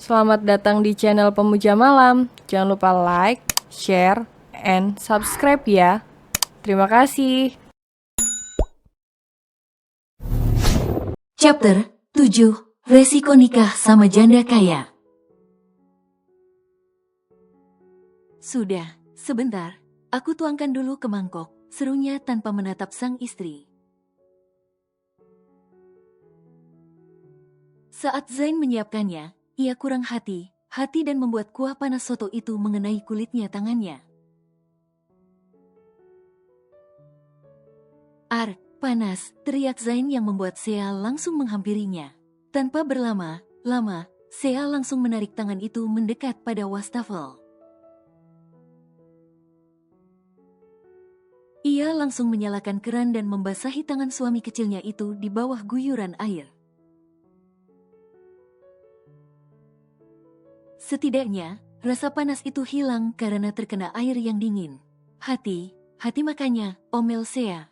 Selamat datang di channel Pemuja Malam. Jangan lupa like, share, and subscribe ya. Terima kasih. Chapter 7. Resiko nikah sama janda kaya. Sudah, sebentar. Aku tuangkan dulu ke mangkok, serunya tanpa menatap sang istri. Saat Zain menyiapkannya, ia kurang hati dan membuat kuah panas soto itu mengenai kulitnya tangannya. Panas, teriak Zain yang membuat Sea langsung menghampirinya. Tanpa berlama-lama, Sea langsung menarik tangan itu mendekat pada wastafel. Ia langsung menyalakan keran dan membasahi tangan suami kecilnya itu di bawah guyuran air. Setidaknya, rasa panas itu hilang karena terkena air yang dingin. Hati makanya, omel Sea.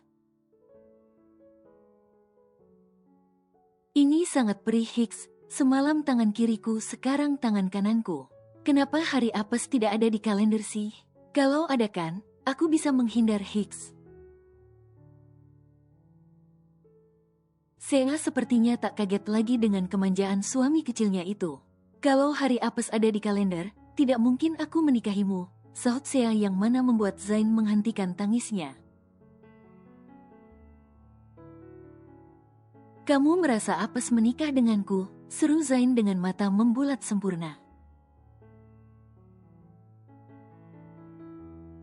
Ini sangat perih Hicks, semalam tangan kiriku, sekarang tangan kananku. Kenapa hari apes tidak ada di kalender sih? Kalau ada kan, aku bisa menghindar Hicks. Sea sepertinya tak kaget lagi dengan kemanjaan suami kecilnya itu. Kalau hari apes ada di kalender, tidak mungkin aku menikahimu, sahut Sea yang mana membuat Zain menghentikan tangisnya. Kamu merasa apes menikah denganku, seru Zain dengan mata membulat sempurna.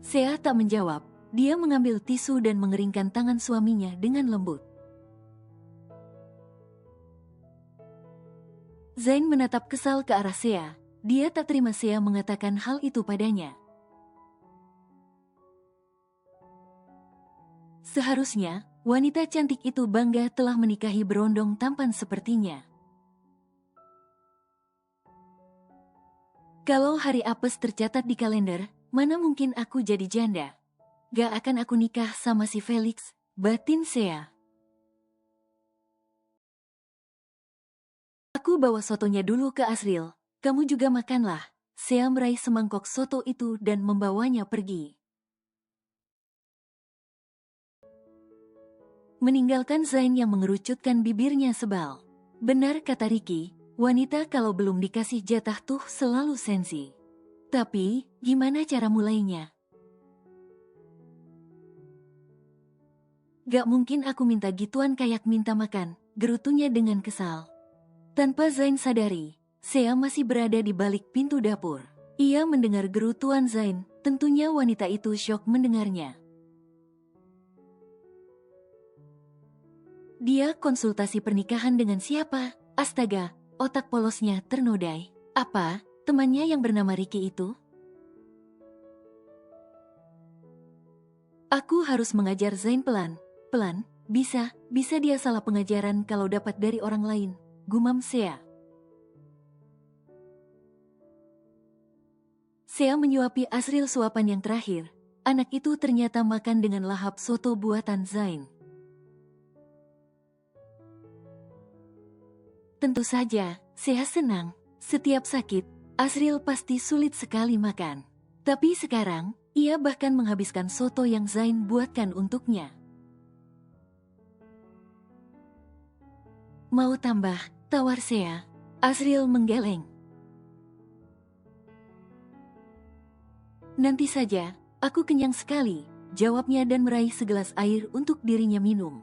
Sea tak menjawab, dia mengambil tisu dan mengeringkan tangan suaminya dengan lembut. Zain menatap kesal ke arah Sea. Dia tak terima Sea mengatakan hal itu padanya. Seharusnya, wanita cantik itu bangga telah menikahi berondong tampan sepertinya. Kalau hari apes tercatat di kalender, mana mungkin aku jadi janda? Gak akan aku nikah sama si Felix, batin Sea. Aku bawa sotonya dulu ke Asril, kamu juga makanlah. Sea meraih semangkok soto itu dan membawanya pergi. Meninggalkan Zain yang mengerucutkan bibirnya sebal. Benar kata Ricky, wanita kalau belum dikasih jatah tuh selalu sensi. Tapi, gimana cara mulainya? Gak mungkin aku minta gituan kayak minta makan, gerutunya dengan kesal. Tanpa Zain sadari, Sea masih berada di balik pintu dapur. Ia mendengar gerutuan Zain, tentunya wanita itu syok mendengarnya. Dia konsultasi pernikahan dengan siapa? Astaga, otak polosnya ternodai. Apa, temannya yang bernama Ricky itu? Aku harus mengajar Zain pelan, bisa dia salah pengajaran kalau dapat dari orang lain, gumam Sea. Sea menyuapi Asril suapan yang terakhir. Anak itu ternyata makan dengan lahap soto buatan Zain. Tentu saja, Sea senang. Setiap sakit, Asril pasti sulit sekali makan. Tapi sekarang, ia bahkan menghabiskan soto yang Zain buatkan untuknya. Mau tambah? Tawar Sea. Asril menggeleng. Nanti saja, aku kenyang sekali, jawabnya dan meraih segelas air untuk dirinya minum.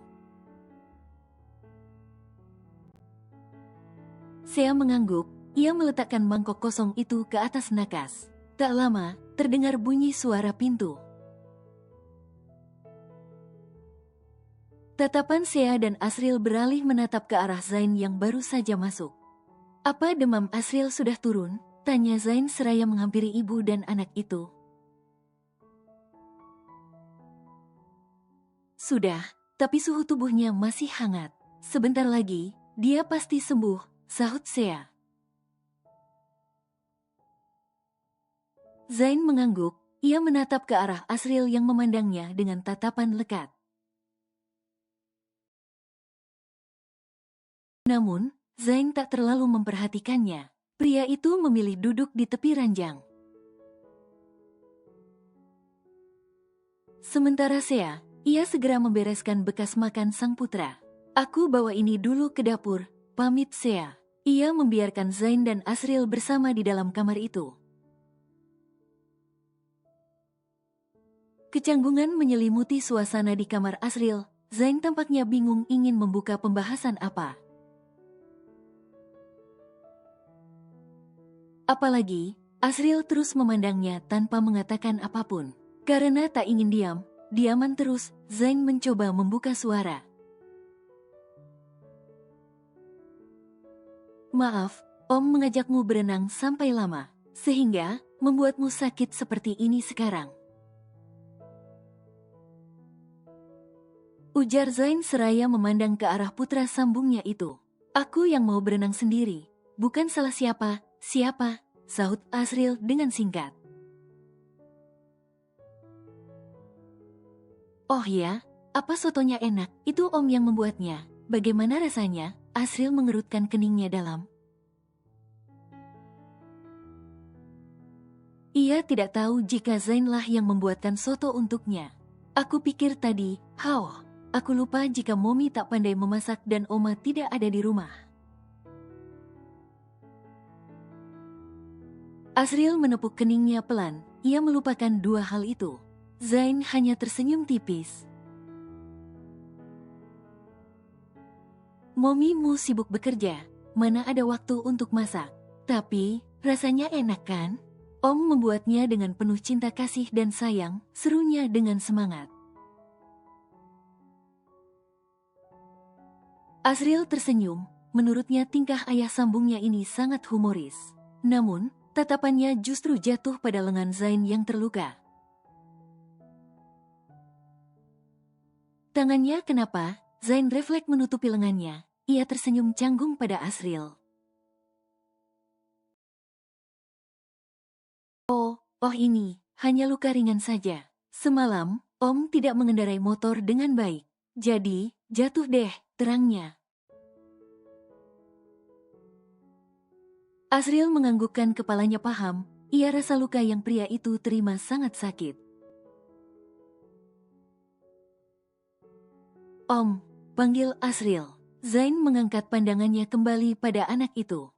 Sea mengangguk, ia meletakkan mangkok kosong itu ke atas nakas. Tak lama, terdengar bunyi suara pintu. Tatapan Sea dan Asril beralih menatap ke arah Zain yang baru saja masuk. Apa demam Asril sudah turun? Tanya Zain seraya menghampiri ibu dan anak itu. Sudah, tapi suhu tubuhnya masih hangat. Sebentar lagi, dia pasti sembuh, sahut Sea. Zain mengangguk, ia menatap ke arah Asril yang memandangnya dengan tatapan lekat. Namun, Zain tak terlalu memperhatikannya. Pria itu memilih duduk di tepi ranjang. Sementara Sea, ia segera membereskan bekas makan sang putra. Aku bawa ini dulu ke dapur, pamit Sea. Ia membiarkan Zain dan Asriel bersama di dalam kamar itu. Kecanggungan menyelimuti suasana di kamar Asriel. Zain tampaknya bingung ingin membuka pembahasan apa. Apalagi, Asriel terus memandangnya tanpa mengatakan apapun. Karena tak ingin diaman terus, Zain mencoba membuka suara. Maaf, Om mengajakmu berenang sampai lama, sehingga membuatmu sakit seperti ini sekarang. Ujar Zain seraya memandang ke arah putra sambungnya itu. Aku yang mau berenang sendiri, bukan salah siapa, sahut Asriel dengan singkat. Oh ya, apa sotonya enak, itu Om yang membuatnya. Bagaimana rasanya? Asriel mengerutkan keningnya dalam. Ia tidak tahu jika Zainlah yang membuatkan soto untuknya. Aku pikir tadi, aku lupa jika Momi tak pandai memasak dan Oma tidak ada di rumah. Asriel menepuk keningnya pelan, ia melupakan dua hal itu. Zain hanya tersenyum tipis. Momimu sibuk bekerja, mana ada waktu untuk masak. Tapi, rasanya enak kan? Om membuatnya dengan penuh cinta kasih dan sayang, serunya dengan semangat. Asriel tersenyum, menurutnya tingkah ayah sambungnya ini sangat humoris. Namun, tatapannya justru jatuh pada lengan Zain yang terluka. Tangannya kenapa? Zain refleks menutupi lengannya. Ia tersenyum canggung pada Asriel. Oh ini, hanya luka ringan saja. Semalam, Om tidak mengendarai motor dengan baik. Jadi, jatuh deh, terangnya. Asriel menganggukkan kepalanya paham, ia rasa luka yang pria itu terima sangat sakit. Om, panggil Asriel. Zain mengangkat pandangannya kembali pada anak itu.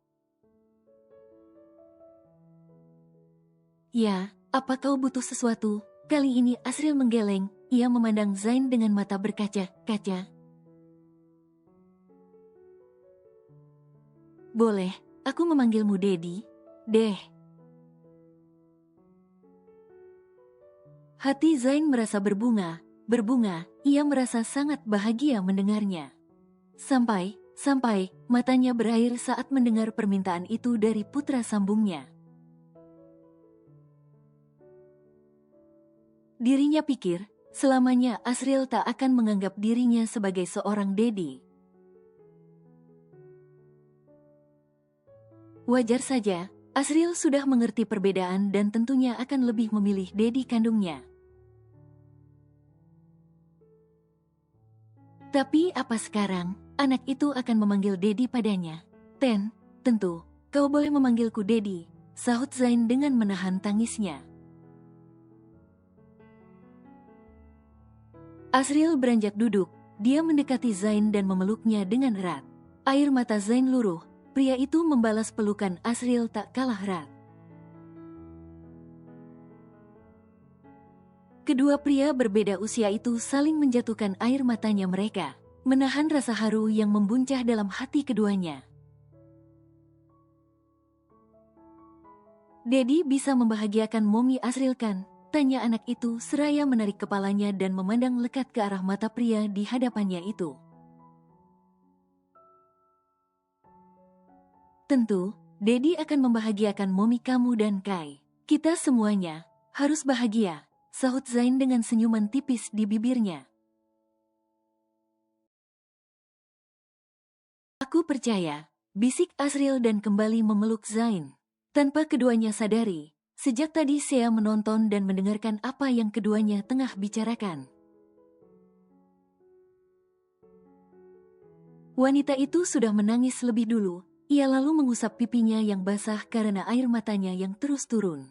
Ya, apa kau butuh sesuatu? Kali ini Asriel menggeleng, ia memandang Zain dengan mata berkaca-kaca. Boleh, aku memanggilmu Dedi? Deh. Hati Zain merasa berbunga, ia merasa sangat bahagia mendengarnya. Sampai matanya berair saat mendengar permintaan itu dari putra sambungnya. Dirinya pikir, selamanya Asriel tak akan menganggap dirinya sebagai seorang Dedi. Wajar saja, Asriel sudah mengerti perbedaan dan tentunya akan lebih memilih Dedi kandungnya. Tapi apa sekarang, anak itu akan memanggil Dedi padanya? Tentu, kau boleh memanggilku Dedi, sahut Zain dengan menahan tangisnya. Asriel beranjak duduk, dia mendekati Zain dan memeluknya dengan erat. Air mata Zain luruh, pria itu membalas pelukan Asriel tak kalah erat. Kedua pria berbeda usia itu saling menjatuhkan air matanya mereka, menahan rasa haru yang membuncah dalam hati keduanya. Dedi bisa membahagiakan Momi Asriel kan? Tanya anak itu seraya menarik kepalanya dan memandang lekat ke arah mata pria di hadapannya itu. Tentu, Dedi akan membahagiakan Momi kamu dan Kai. Kita semuanya harus bahagia, sahut Zain dengan senyuman tipis di bibirnya. Aku percaya, bisik Asriel dan kembali memeluk Zain. Tanpa keduanya sadari, sejak tadi Sea menonton dan mendengarkan apa yang keduanya tengah bicarakan. Wanita itu sudah menangis lebih dulu, ia lalu mengusap pipinya yang basah karena air matanya yang terus turun.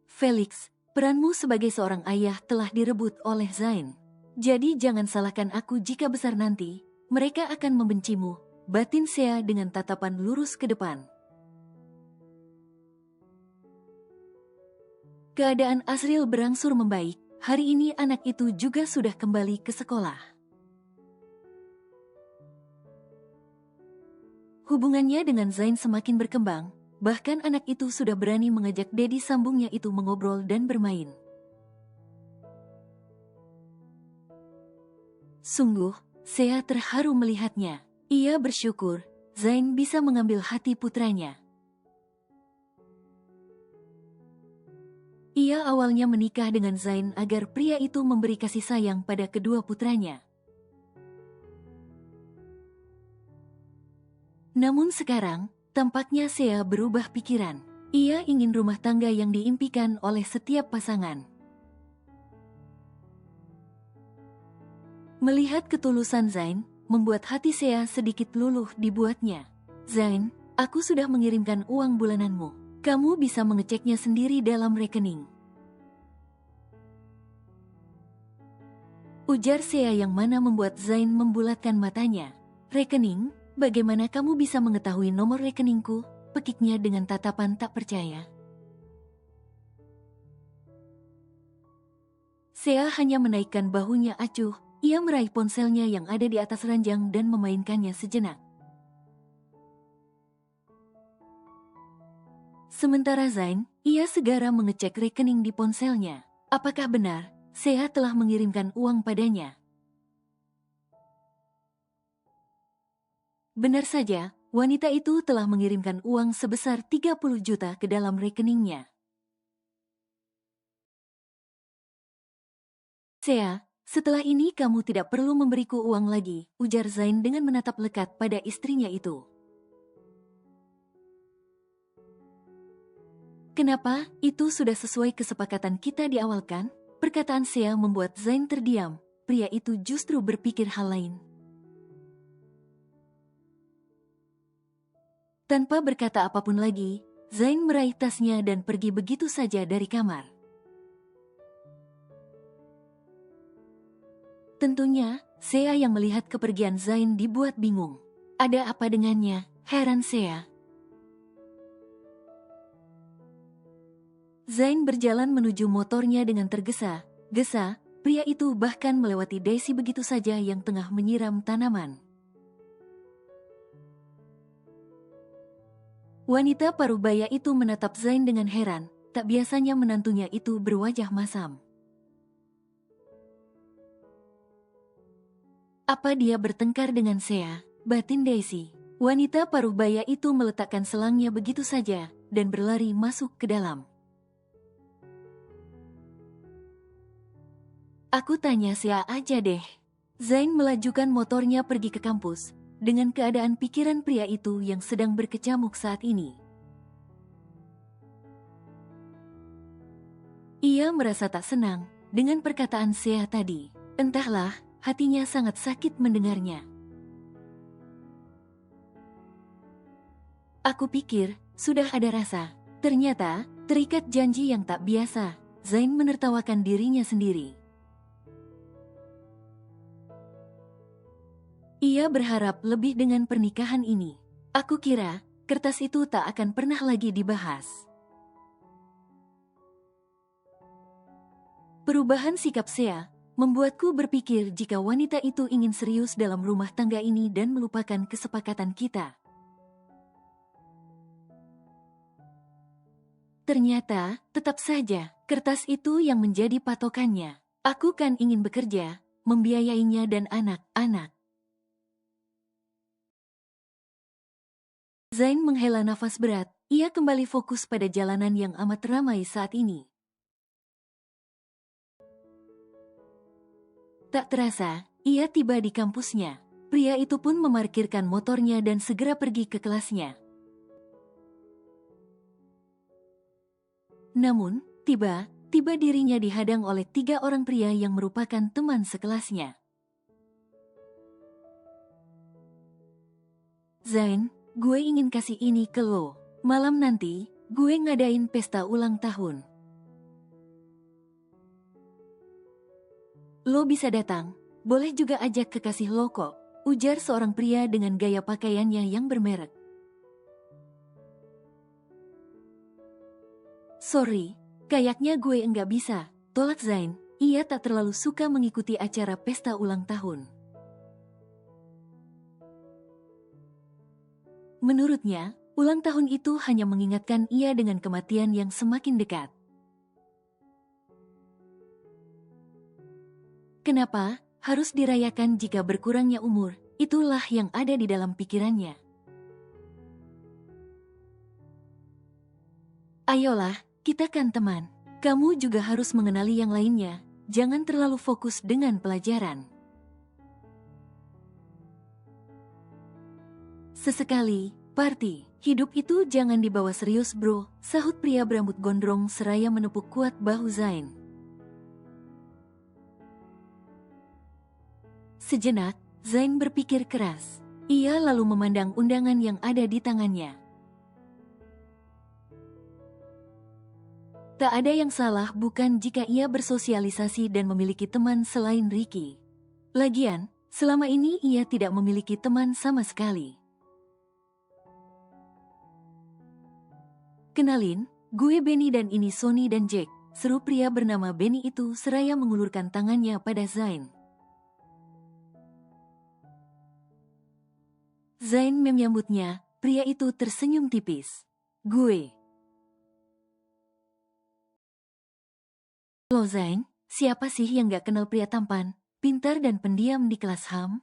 Felix, peranmu sebagai seorang ayah telah direbut oleh Zain. Jadi jangan salahkan aku jika besar nanti, mereka akan membencimu, batin Sea dengan tatapan lurus ke depan. Keadaan Asriel berangsur membaik, hari ini anak itu juga sudah kembali ke sekolah. Hubungannya dengan Zain semakin berkembang, bahkan anak itu sudah berani mengajak Dedi sambungnya itu mengobrol dan bermain. Sungguh, Sea terharu melihatnya. Ia bersyukur, Zain bisa mengambil hati putranya. Ia awalnya menikah dengan Zain agar pria itu memberi kasih sayang pada kedua putranya. Namun sekarang, tampaknya Sea berubah pikiran. Ia ingin rumah tangga yang diimpikan oleh setiap pasangan. Melihat ketulusan Zain, membuat hati Sea sedikit luluh dibuatnya. Zain, aku sudah mengirimkan uang bulananmu. Kamu bisa mengeceknya sendiri dalam rekening. Ujar Sea yang mana membuat Zain membulatkan matanya. Rekening? Bagaimana kamu bisa mengetahui nomor rekeningku? Pekiknya dengan tatapan tak percaya. Sea hanya menaikkan bahunya acuh, ia meraih ponselnya yang ada di atas ranjang dan memainkannya sejenak. Sementara Zain, ia segera mengecek rekening di ponselnya. Apakah benar, Sea telah mengirimkan uang padanya? Benar saja, wanita itu telah mengirimkan uang sebesar 30 juta ke dalam rekeningnya. Sea, setelah ini kamu tidak perlu memberiku uang lagi, ujar Zain dengan menatap lekat pada istrinya itu. Kenapa? Itu sudah sesuai kesepakatan kita di awal kan? Perkataan Sea membuat Zain terdiam, pria itu justru berpikir hal lain. Tanpa berkata apapun lagi, Zain meraih tasnya dan pergi begitu saja dari kamar. Tentunya, Sea yang melihat kepergian Zain dibuat bingung. Ada apa dengannya? Heran Sea. Zain berjalan menuju motornya dengan tergesa-gesa, pria itu bahkan melewati Daisy begitu saja yang tengah menyiram tanaman. Wanita parubaya itu menatap Zain dengan heran, tak biasanya menantunya itu berwajah masam. Apa dia bertengkar dengan Sea? Batin Daisy. Wanita parubaya itu meletakkan selangnya begitu saja, dan berlari masuk ke dalam. Aku tanya Sea aja deh. Zain melajukan motornya pergi ke kampus, dengan keadaan pikiran pria itu yang sedang berkecamuk saat ini. Ia merasa tak senang dengan perkataan Sea tadi. Entahlah, hatinya sangat sakit mendengarnya. Aku pikir, sudah ada rasa. Ternyata, terikat janji yang tak biasa. Zain menertawakan dirinya sendiri. Ia berharap lebih dengan pernikahan ini. Aku kira, kertas itu tak akan pernah lagi dibahas. Perubahan sikap Sea membuatku berpikir jika wanita itu ingin serius dalam rumah tangga ini dan melupakan kesepakatan kita. Ternyata, tetap saja, kertas itu yang menjadi patokannya. Aku kan ingin bekerja, membiayainya dan anak-anak. Zain menghela nafas berat, ia kembali fokus pada jalanan yang amat ramai saat ini. Tak terasa, ia tiba di kampusnya. Pria itu pun memarkirkan motornya dan segera pergi ke kelasnya. Namun, tiba-tiba dirinya dihadang oleh 3 orang pria yang merupakan teman sekelasnya. Zain, gue ingin kasih ini ke lo. Malam nanti, gue ngadain pesta ulang tahun. Lo bisa datang, boleh juga ajak kekasih lo kok, ujar seorang pria dengan gaya pakaiannya yang bermerek. Sorry, kayaknya gue enggak bisa, tolak Zain. Ia tak terlalu suka mengikuti acara pesta ulang tahun. Menurutnya, ulang tahun itu hanya mengingatkan ia dengan kematian yang semakin dekat. Kenapa harus dirayakan jika berkurangnya umur? Itulah yang ada di dalam pikirannya. Ayolah, kita kan teman. Kamu juga harus mengenali yang lainnya. Jangan terlalu fokus dengan pelajaran. Sesekali, party. Hidup itu jangan dibawa serius bro, sahut pria berambut gondrong seraya menepuk kuat bahu Zain. Sejenak, Zain berpikir keras. Ia lalu memandang undangan yang ada di tangannya. Tak ada yang salah bukan jika ia bersosialisasi dan memiliki teman selain Ricky. Lagian, selama ini ia tidak memiliki teman sama sekali. Kenalin, gue Benny dan ini Sony dan Jack, seru pria bernama Benny itu seraya mengulurkan tangannya pada Zain. Zain menyambutnya, pria itu tersenyum tipis. Gue. Lo Zain, siapa sih yang gak kenal pria tampan, pintar dan pendiam di kelas HAM?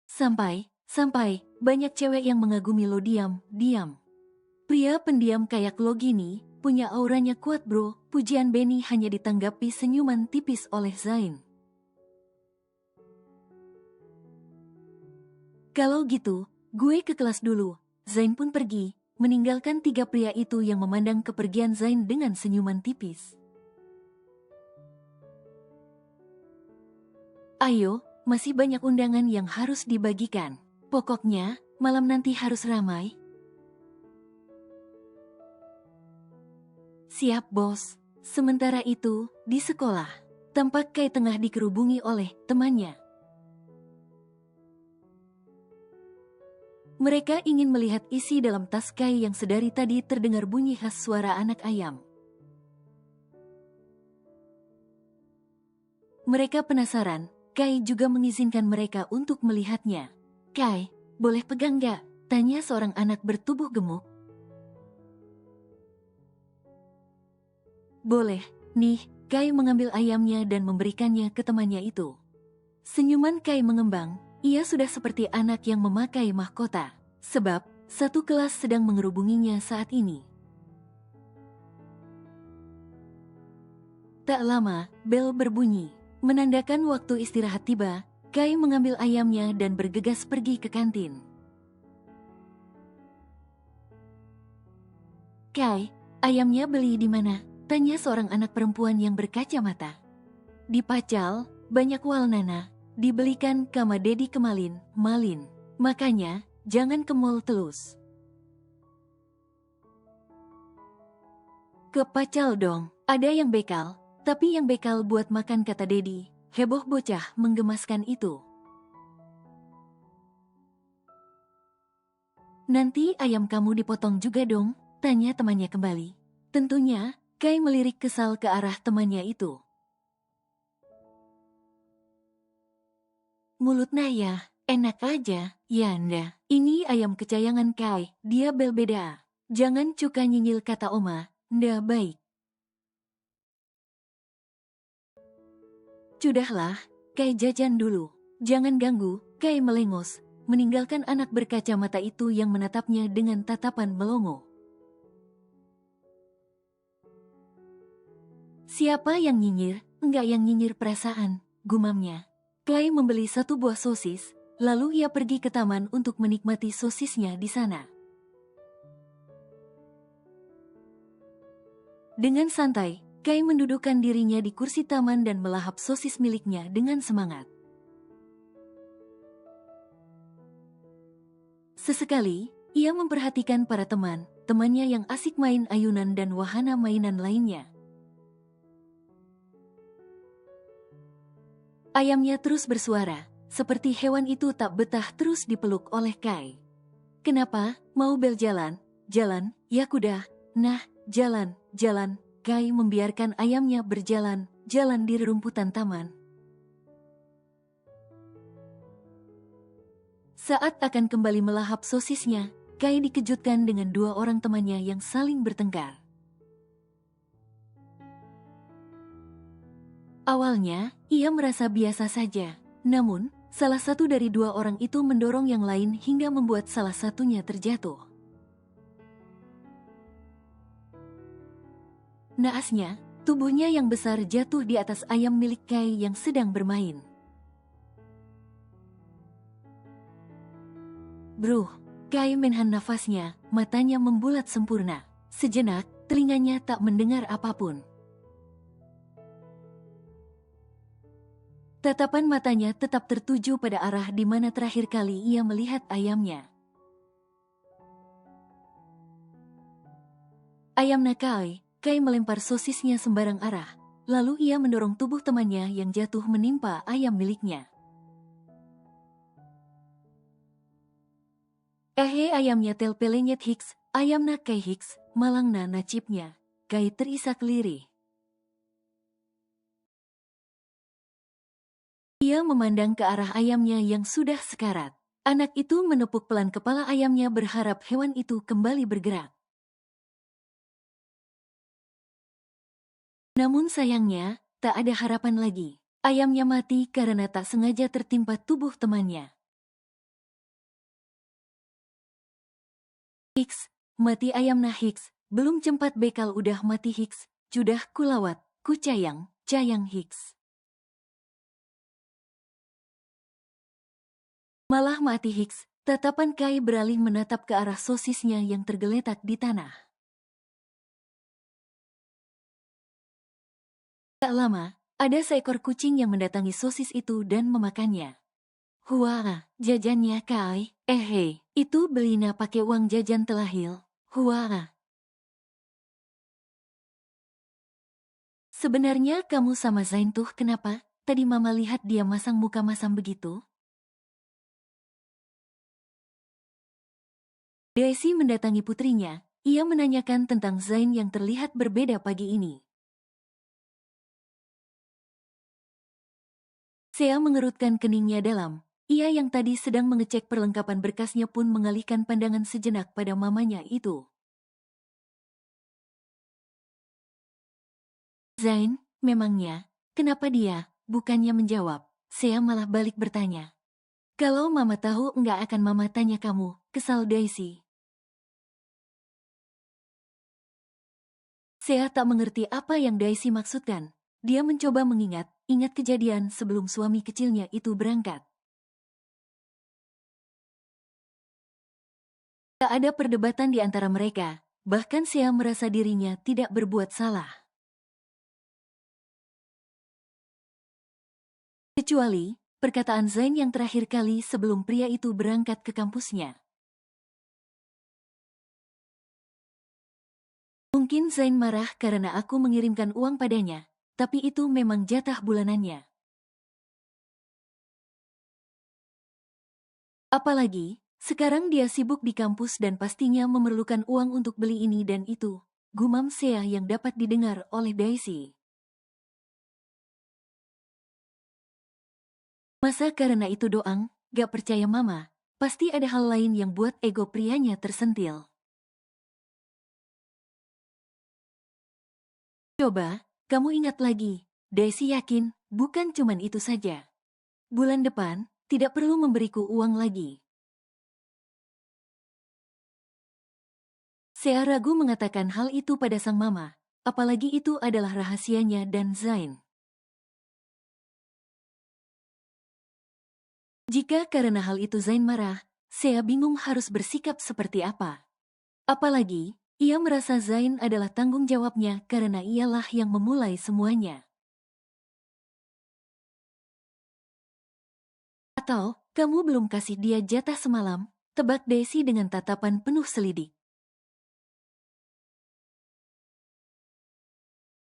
Sampai, banyak cewek yang mengagumi lo diam. Pria pendiam kayak lo gini, punya auranya kuat bro, pujian Benny hanya ditanggapi senyuman tipis oleh Zain. Kalau gitu, gue ke kelas dulu. Zain pun pergi, meninggalkan tiga pria itu yang memandang kepergian Zain dengan senyuman tipis. Ayo, masih banyak undangan yang harus dibagikan. Pokoknya, malam nanti harus ramai. Siap bos. Sementara itu, di sekolah, tampak Kai tengah dikerubungi oleh temannya. Mereka ingin melihat isi dalam tas Kai yang sedari tadi terdengar bunyi khas suara anak ayam. Mereka penasaran, Kai juga mengizinkan mereka untuk melihatnya. Kai, boleh pegang gak? Tanya seorang anak bertubuh gemuk. Boleh, nih, Kai mengambil ayamnya dan memberikannya ke temannya itu. Senyuman Kai mengembang. Ia sudah seperti anak yang memakai mahkota, sebab satu kelas sedang mengerubunginya saat ini. Tak lama, bel berbunyi, menandakan waktu istirahat tiba. Kai mengambil ayamnya dan bergegas pergi ke kantin. Kai, ayamnya beli di mana? Tanya seorang anak perempuan yang berkacamata. Di Pacal, banyak walnana. Dibelikan kama Dedi kemalin, malin. Makanya, jangan ke mall telus. Ke Pacal dong, ada yang bekal, tapi yang bekal buat makan kata Dedi. Heboh bocah menggemaskan itu. Nanti ayam kamu dipotong juga dong, tanya temannya kembali. Tentunya, Kai melirik kesal ke arah temannya itu. Mulut Naya, enak aja, Yanda. Ini ayam kesayangan Kai, dia belbeda. Jangan cuka nyinyil kata Oma, nda baik. Sudahlah, Kai jajan dulu. Jangan ganggu, Kai melengos, meninggalkan anak berkacamata itu yang menatapnya dengan tatapan melongo. Siapa yang nyinyir? Enggak yang nyinyir perasaan, gumamnya. Kai membeli satu buah sosis, lalu ia pergi ke taman untuk menikmati sosisnya di sana. Dengan santai, Kai mendudukkan dirinya di kursi taman dan melahap sosis miliknya dengan semangat. Sesekali, ia memperhatikan para temannya yang asik main ayunan dan wahana mainan lainnya. Ayamnya terus bersuara, seperti hewan itu tak betah terus dipeluk oleh Kai. Kenapa? Mau berjalan? Jalan, ya kuda. Nah, jalan, jalan. Kai membiarkan ayamnya berjalan, jalan di rumputan taman. Saat akan kembali melahap sosisnya, Kai dikejutkan dengan dua orang temannya yang saling bertengkar. Awalnya, ia merasa biasa saja. Namun, salah satu dari dua orang itu mendorong yang lain hingga membuat salah satunya terjatuh. Naasnya, tubuhnya yang besar jatuh di atas ayam milik Kai yang sedang bermain. Bruh, Kai menahan nafasnya, matanya membulat sempurna. Sejenak, telinganya tak mendengar apapun. Tatapan matanya tetap tertuju pada arah di mana terakhir kali ia melihat ayamnya. Ayam nakal, Kai melempar sosisnya sembarang arah, lalu ia mendorong tubuh temannya yang jatuh menimpa ayam miliknya. Ayamnya telpelenyet Hicks, ayam nakai Hicks, malangna nacipnya. Kai terisak lirih. Ia memandang ke arah ayamnya yang sudah sekarat. Anak itu menepuk pelan kepala ayamnya berharap hewan itu kembali bergerak. Namun sayangnya, tak ada harapan lagi. Ayamnya mati karena tak sengaja tertimpa tubuh temannya. Hicks, mati ayam nah Hicks, belum cempat bekal udah mati Hicks, judah kulawat, cayang Hicks. Malah mati Hicks, tatapan Kai beralih menatap ke arah sosisnya yang tergeletak di tanah. Tak lama, ada seekor kucing yang mendatangi sosis itu dan memakannya. Hua, jajannya Kai, hei, itu Belina pakai uang jajan telahil. Hua. Sebenarnya kamu sama Zain tuh kenapa? Tadi mama lihat dia masang muka masam begitu. Daisy mendatangi putrinya, ia menanyakan tentang Zain yang terlihat berbeda pagi ini. Sea mengerutkan keningnya dalam. Ia yang tadi sedang mengecek perlengkapan berkasnya pun mengalihkan pandangan sejenak pada mamanya itu. Zain, memangnya, kenapa dia, bukannya menjawab, Sea malah balik bertanya. Kalau mama tahu nggak akan mama tanya kamu, kesal Daisy. Sea tak mengerti apa yang Daisy maksudkan. Dia mencoba ingat kejadian sebelum suami kecilnya itu berangkat. Tak ada perdebatan di antara mereka, bahkan Sea merasa dirinya tidak berbuat salah. Kecuali, perkataan Zain yang terakhir kali sebelum pria itu berangkat ke kampusnya. Mungkin Zain marah karena aku mengirimkan uang padanya, tapi itu memang jatah bulanannya. Apalagi, sekarang dia sibuk di kampus dan pastinya memerlukan uang untuk beli ini dan itu, gumam Sea yang dapat didengar oleh Daisy. Masa karena itu doang, gak percaya mama, pasti ada hal lain yang buat ego prianya tersentil. Coba, kamu ingat lagi, Daisy yakin, bukan cuman itu saja. Bulan depan, tidak perlu memberiku uang lagi. Sea ragu mengatakan hal itu pada sang mama, apalagi itu adalah rahasianya dan Zain. Jika karena hal itu Zain marah, Sea bingung harus bersikap seperti apa. Apalagi, ia merasa Zain adalah tanggung jawabnya karena ialah yang memulai semuanya. Atau, kamu belum kasih dia jatah semalam, tebak Daisy dengan tatapan penuh selidik.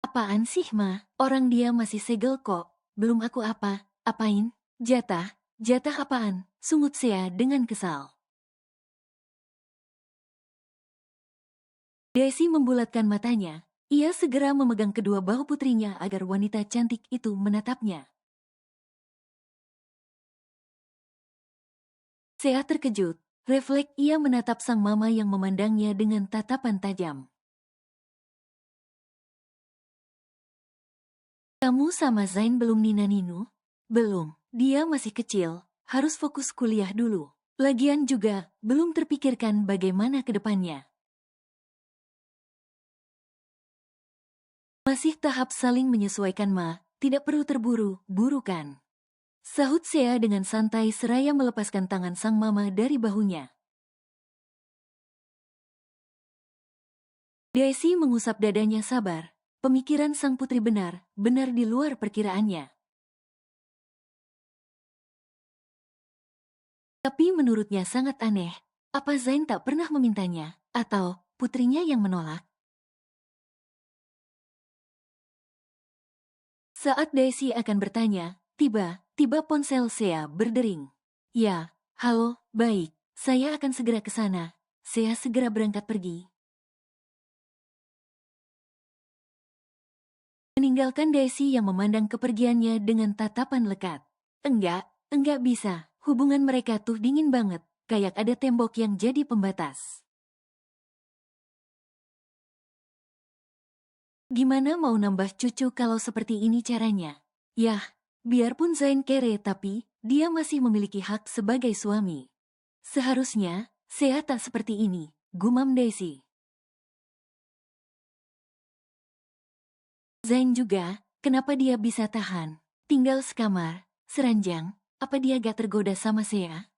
Apaan sih, Ma? Orang dia masih segel kok. Belum aku apain? Jatah apaan? Sungut Sea dengan kesal. Daisy membulatkan matanya. Ia segera memegang kedua bahu putrinya agar wanita cantik itu menatapnya. Sea terkejut. Refleks ia menatap sang mama yang memandangnya dengan tatapan tajam. Kamu sama Zain belum nina-ninu? Belum. Dia masih kecil, harus fokus kuliah dulu. Lagian juga, belum terpikirkan bagaimana ke depannya. Masih tahap saling menyesuaikan, Ma. Tidak perlu terburu-buru kan? Sahut Sea dengan santai seraya melepaskan tangan sang mama dari bahunya. Daisy mengusap dadanya sabar. Pemikiran sang putri benar di luar perkiraannya. Tapi menurutnya sangat aneh. Apa Zain tak pernah memintanya? Atau putrinya yang menolak? Saat Daisy akan bertanya, tiba ponsel Sea berdering. Ya, halo, baik. Saya akan segera ke sana. Sea segera berangkat pergi. Meninggalkan Daisy yang memandang kepergiannya dengan tatapan lekat. Enggak bisa. Hubungan mereka tuh dingin banget, kayak ada tembok yang jadi pembatas. Gimana mau nambah cucu kalau seperti ini caranya? Yah, biarpun Zain kere tapi dia masih memiliki hak sebagai suami. Seharusnya, Sea tak seperti ini, gumam Daisy. Zain juga, kenapa dia bisa tahan? Tinggal sekamar, seranjang, apa dia gak tergoda sama Sea?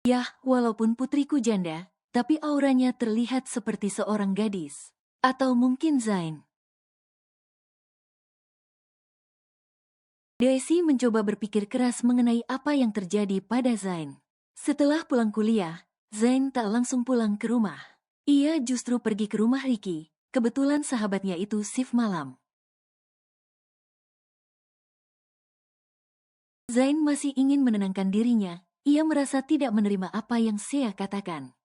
Yah, walaupun putriku janda, tapi auranya terlihat seperti seorang gadis. Atau mungkin Zain. Daisy mencoba berpikir keras mengenai apa yang terjadi pada Zain. Setelah pulang kuliah, Zain tak langsung pulang ke rumah. Ia justru pergi ke rumah Ricky. Kebetulan sahabatnya itu shift malam. Zain masih ingin menenangkan dirinya. Ia merasa tidak menerima apa yang Sea katakan.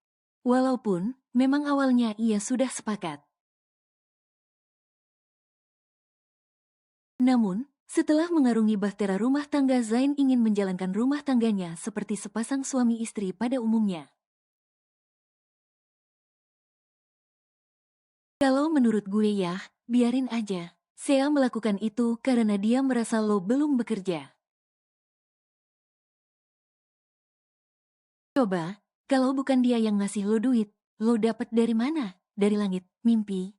Walaupun, memang awalnya ia sudah sepakat. Namun, setelah mengarungi bahtera rumah tangga, Zain ingin menjalankan rumah tangganya seperti sepasang suami istri pada umumnya. Kalau menurut gue ya, biarin aja. Sea melakukan itu karena dia merasa lo belum bekerja. Coba, kalau bukan dia yang ngasih lo duit, lo dapat dari mana? Dari langit, mimpi.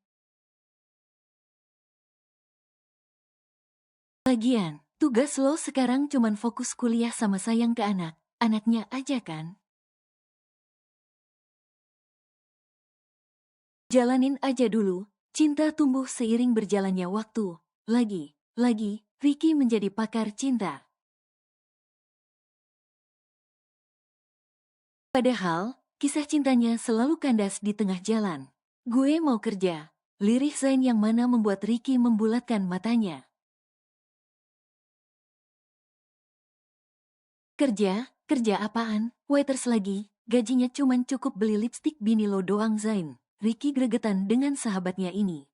Lagian, tugas lo sekarang cuman fokus kuliah sama sayang ke anaknya aja kan? Jalanin aja dulu, cinta tumbuh seiring berjalannya waktu. Lagi, Ricky menjadi pakar cinta. Padahal, kisah cintanya selalu kandas di tengah jalan. Gue mau kerja. Lirik Zain yang mana membuat Ricky membulatkan matanya. Kerja apaan? Waiters lagi, gajinya cuman cukup beli lipstik bini lo doang Zain. Ricky gregetan dengan sahabatnya ini.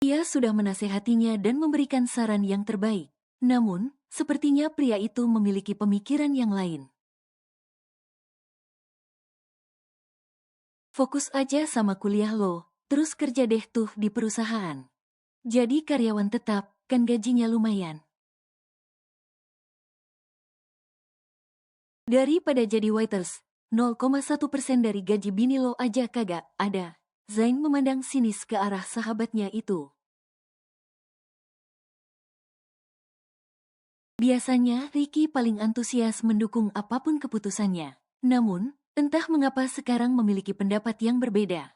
Ia sudah menasehatinya dan memberikan saran yang terbaik. Namun, sepertinya pria itu memiliki pemikiran yang lain. Fokus aja sama kuliah lo, terus kerja deh tuh di perusahaan. Jadi karyawan tetap, kan gajinya lumayan. Daripada jadi waiters, 0,1% dari gaji bini lo aja kagak ada. Zain memandang sinis ke arah sahabatnya itu. Biasanya Ricky paling antusias mendukung apapun keputusannya. Namun, entah mengapa sekarang memiliki pendapat yang berbeda.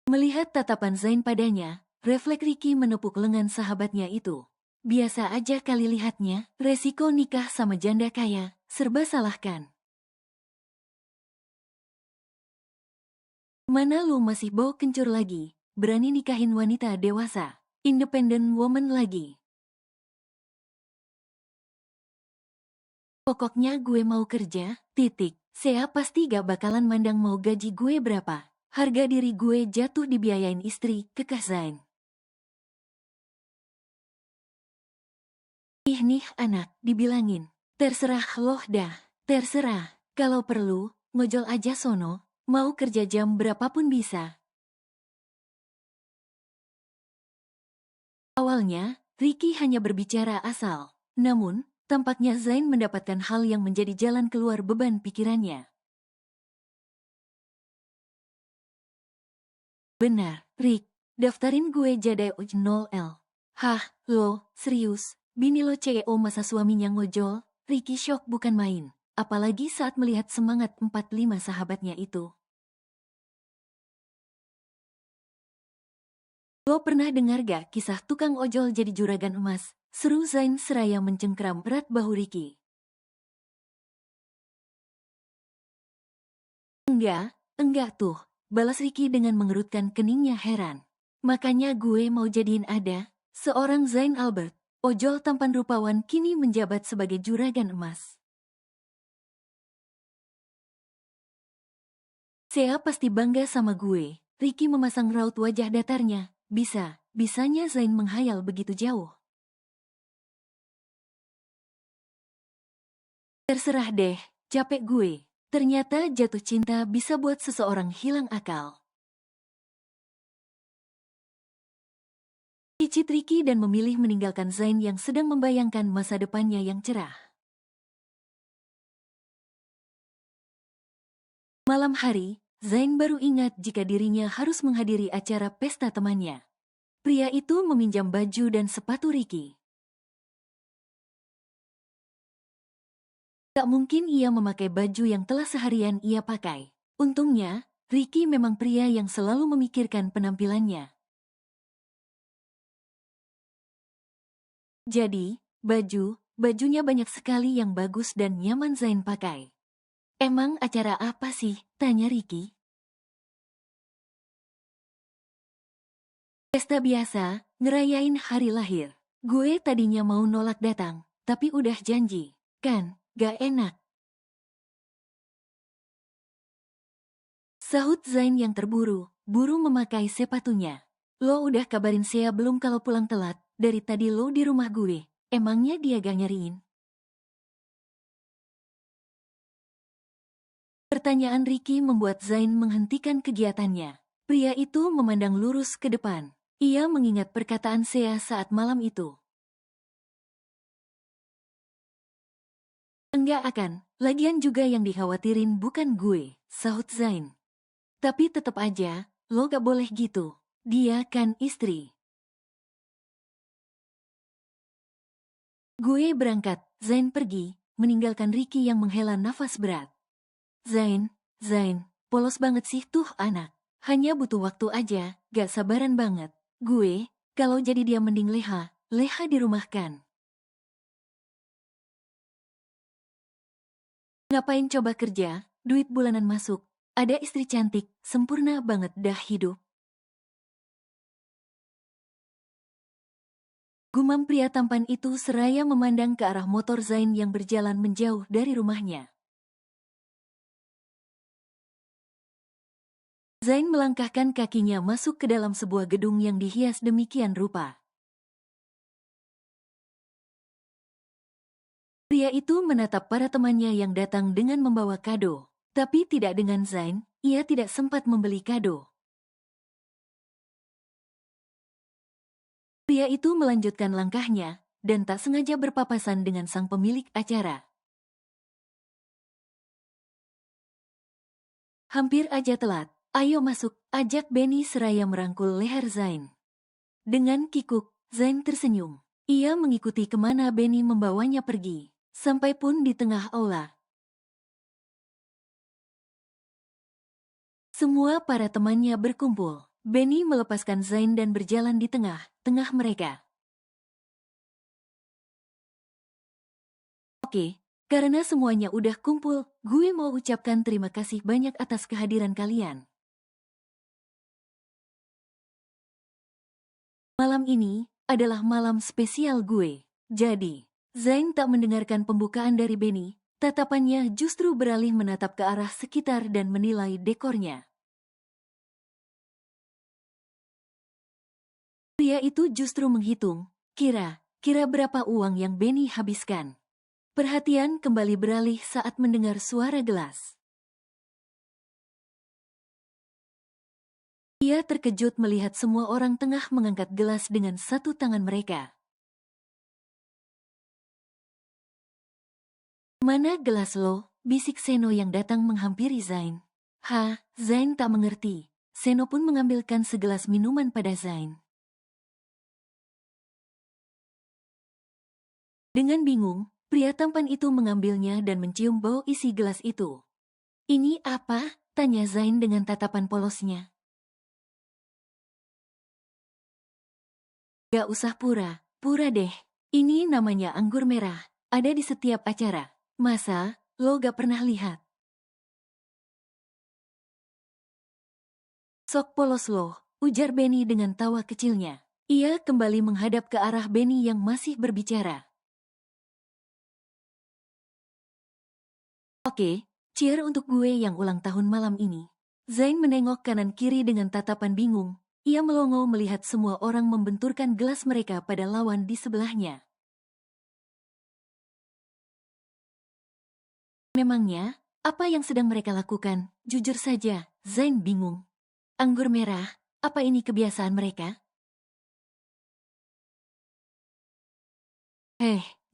Melihat tatapan Zain padanya, refleks Ricky menepuk lengan sahabatnya itu. Biasa aja kali lihatnya, resiko nikah sama janda kaya, serba salahkan. Mana lu masih bau kencur lagi, berani nikahin wanita dewasa, independent woman lagi. Pokoknya gue mau kerja, titik. Sea pasti gak bakalan mandang mau gaji gue berapa. Harga diri gue jatuh dibiayain istri, kekeh Zain. Ih nih anak, dibilangin. Terserah loh dah, terserah. Kalau perlu, ngojol aja sono, mau kerja jam berapapun bisa. Awalnya, Ricky hanya berbicara asal. Namun, tampaknya Zain mendapatkan hal yang menjadi jalan keluar beban pikirannya. Benar, Rick. Daftarin gue jadi oj 0L. Hah, lo, serius? Bini lo CEO masa suaminya ngojol? Ricky shock bukan main. Apalagi saat melihat semangat 45 sahabatnya itu. Lo pernah dengar gak kisah tukang ojol jadi juragan emas? Seru Zain seraya mencengkram erat bahu Ricky. Enggak tuh. Balas Ricky dengan mengerutkan keningnya heran. Makanya gue mau jadiin ada, seorang Zain Albert, ojol tampan rupawan kini menjabat sebagai juragan emas. Sea pasti bangga sama gue. Ricky memasang raut wajah datarnya. Bisanya Zain menghayal begitu jauh. Terserah deh, capek gue. Ternyata jatuh cinta bisa buat seseorang hilang akal. Cicit Ricky dan memilih meninggalkan Zain yang sedang membayangkan masa depannya yang cerah. Malam hari, Zain baru ingat jika dirinya harus menghadiri acara pesta temannya. Pria itu meminjam baju dan sepatu Ricky. Tak mungkin ia memakai baju yang telah seharian ia pakai. Untungnya, Ricky memang pria yang selalu memikirkan penampilannya. Jadi, bajunya banyak sekali yang bagus dan nyaman Zain pakai. Emang acara apa sih? Tanya Ricky. Pesta biasa, ngerayain hari lahir. Gue tadinya mau nolak datang, tapi udah janji. Kan, gak enak. Sahut Zain yang buru memakai sepatunya. Lo udah kabarin Sea belum kalau pulang telat? Dari tadi lo di rumah gue. Emangnya dia gak nyariin? Pertanyaan Ricky membuat Zain menghentikan kegiatannya. Pria itu memandang lurus ke depan. Ia mengingat perkataan Sea saat malam itu. Enggak akan, lagian juga yang dikhawatirin bukan gue, sahut Zain. Tapi tetap aja, lo gak boleh gitu. Dia kan istri. Gue berangkat, Zain pergi, meninggalkan Ricky yang menghela nafas berat. Zain, polos banget sih tuh anak. Hanya butuh waktu aja, gak sabaran banget. Gue, kalau jadi dia mending leha dirumahkan. Ngapain coba kerja, duit bulanan masuk. Ada istri cantik, sempurna banget dah hidup. Gumam pria tampan itu seraya memandang ke arah motor Zain yang berjalan menjauh dari rumahnya. Zain melangkahkan kakinya masuk ke dalam sebuah gedung yang dihias demikian rupa. Pria itu menatap para temannya yang datang dengan membawa kado. Tapi tidak dengan Zain, ia tidak sempat membeli kado. Pria itu melanjutkan langkahnya, dan tak sengaja berpapasan dengan sang pemilik acara. Hampir aja telat, ayo masuk, ajak Benny seraya merangkul leher Zain. Dengan kikuk, Zain tersenyum. Ia mengikuti kemana Benny membawanya pergi. Sampai pun di tengah aula. Semua para temannya berkumpul. Benny melepaskan Zain dan berjalan di tengah-tengah mereka. Oke, karena semuanya udah kumpul, gue mau ucapkan terima kasih banyak atas kehadiran kalian. Malam ini adalah malam spesial gue. Jadi, Zain tak mendengarkan pembukaan dari Benny, tatapannya justru beralih menatap ke arah sekitar dan menilai dekornya. Pria itu justru menghitung, kira berapa uang yang Benny habiskan. Perhatian kembali beralih saat mendengar suara gelas. Ia terkejut melihat semua orang tengah mengangkat gelas dengan satu tangan mereka. Mana gelas lo? Bisik Seno yang datang menghampiri Zain. Zain tak mengerti. Seno pun mengambilkan segelas minuman pada Zain. Dengan bingung, pria tampan itu mengambilnya dan mencium bau isi gelas itu. Ini apa? Tanya Zain dengan tatapan polosnya. Gak usah pura deh. Ini namanya anggur merah, ada di setiap acara. Masa, lo gak pernah lihat? Sok polos lo, ujar Benny dengan tawa kecilnya. Ia kembali menghadap ke arah Benny yang masih berbicara. Oke, cheer untuk gue yang ulang tahun malam ini. Zain menengok kanan kiri dengan tatapan bingung. Ia melongo melihat semua orang membenturkan gelas mereka pada lawan di sebelahnya. Memangnya, apa yang sedang mereka lakukan? Jujur saja, Zain bingung. Anggur merah, apa ini kebiasaan mereka?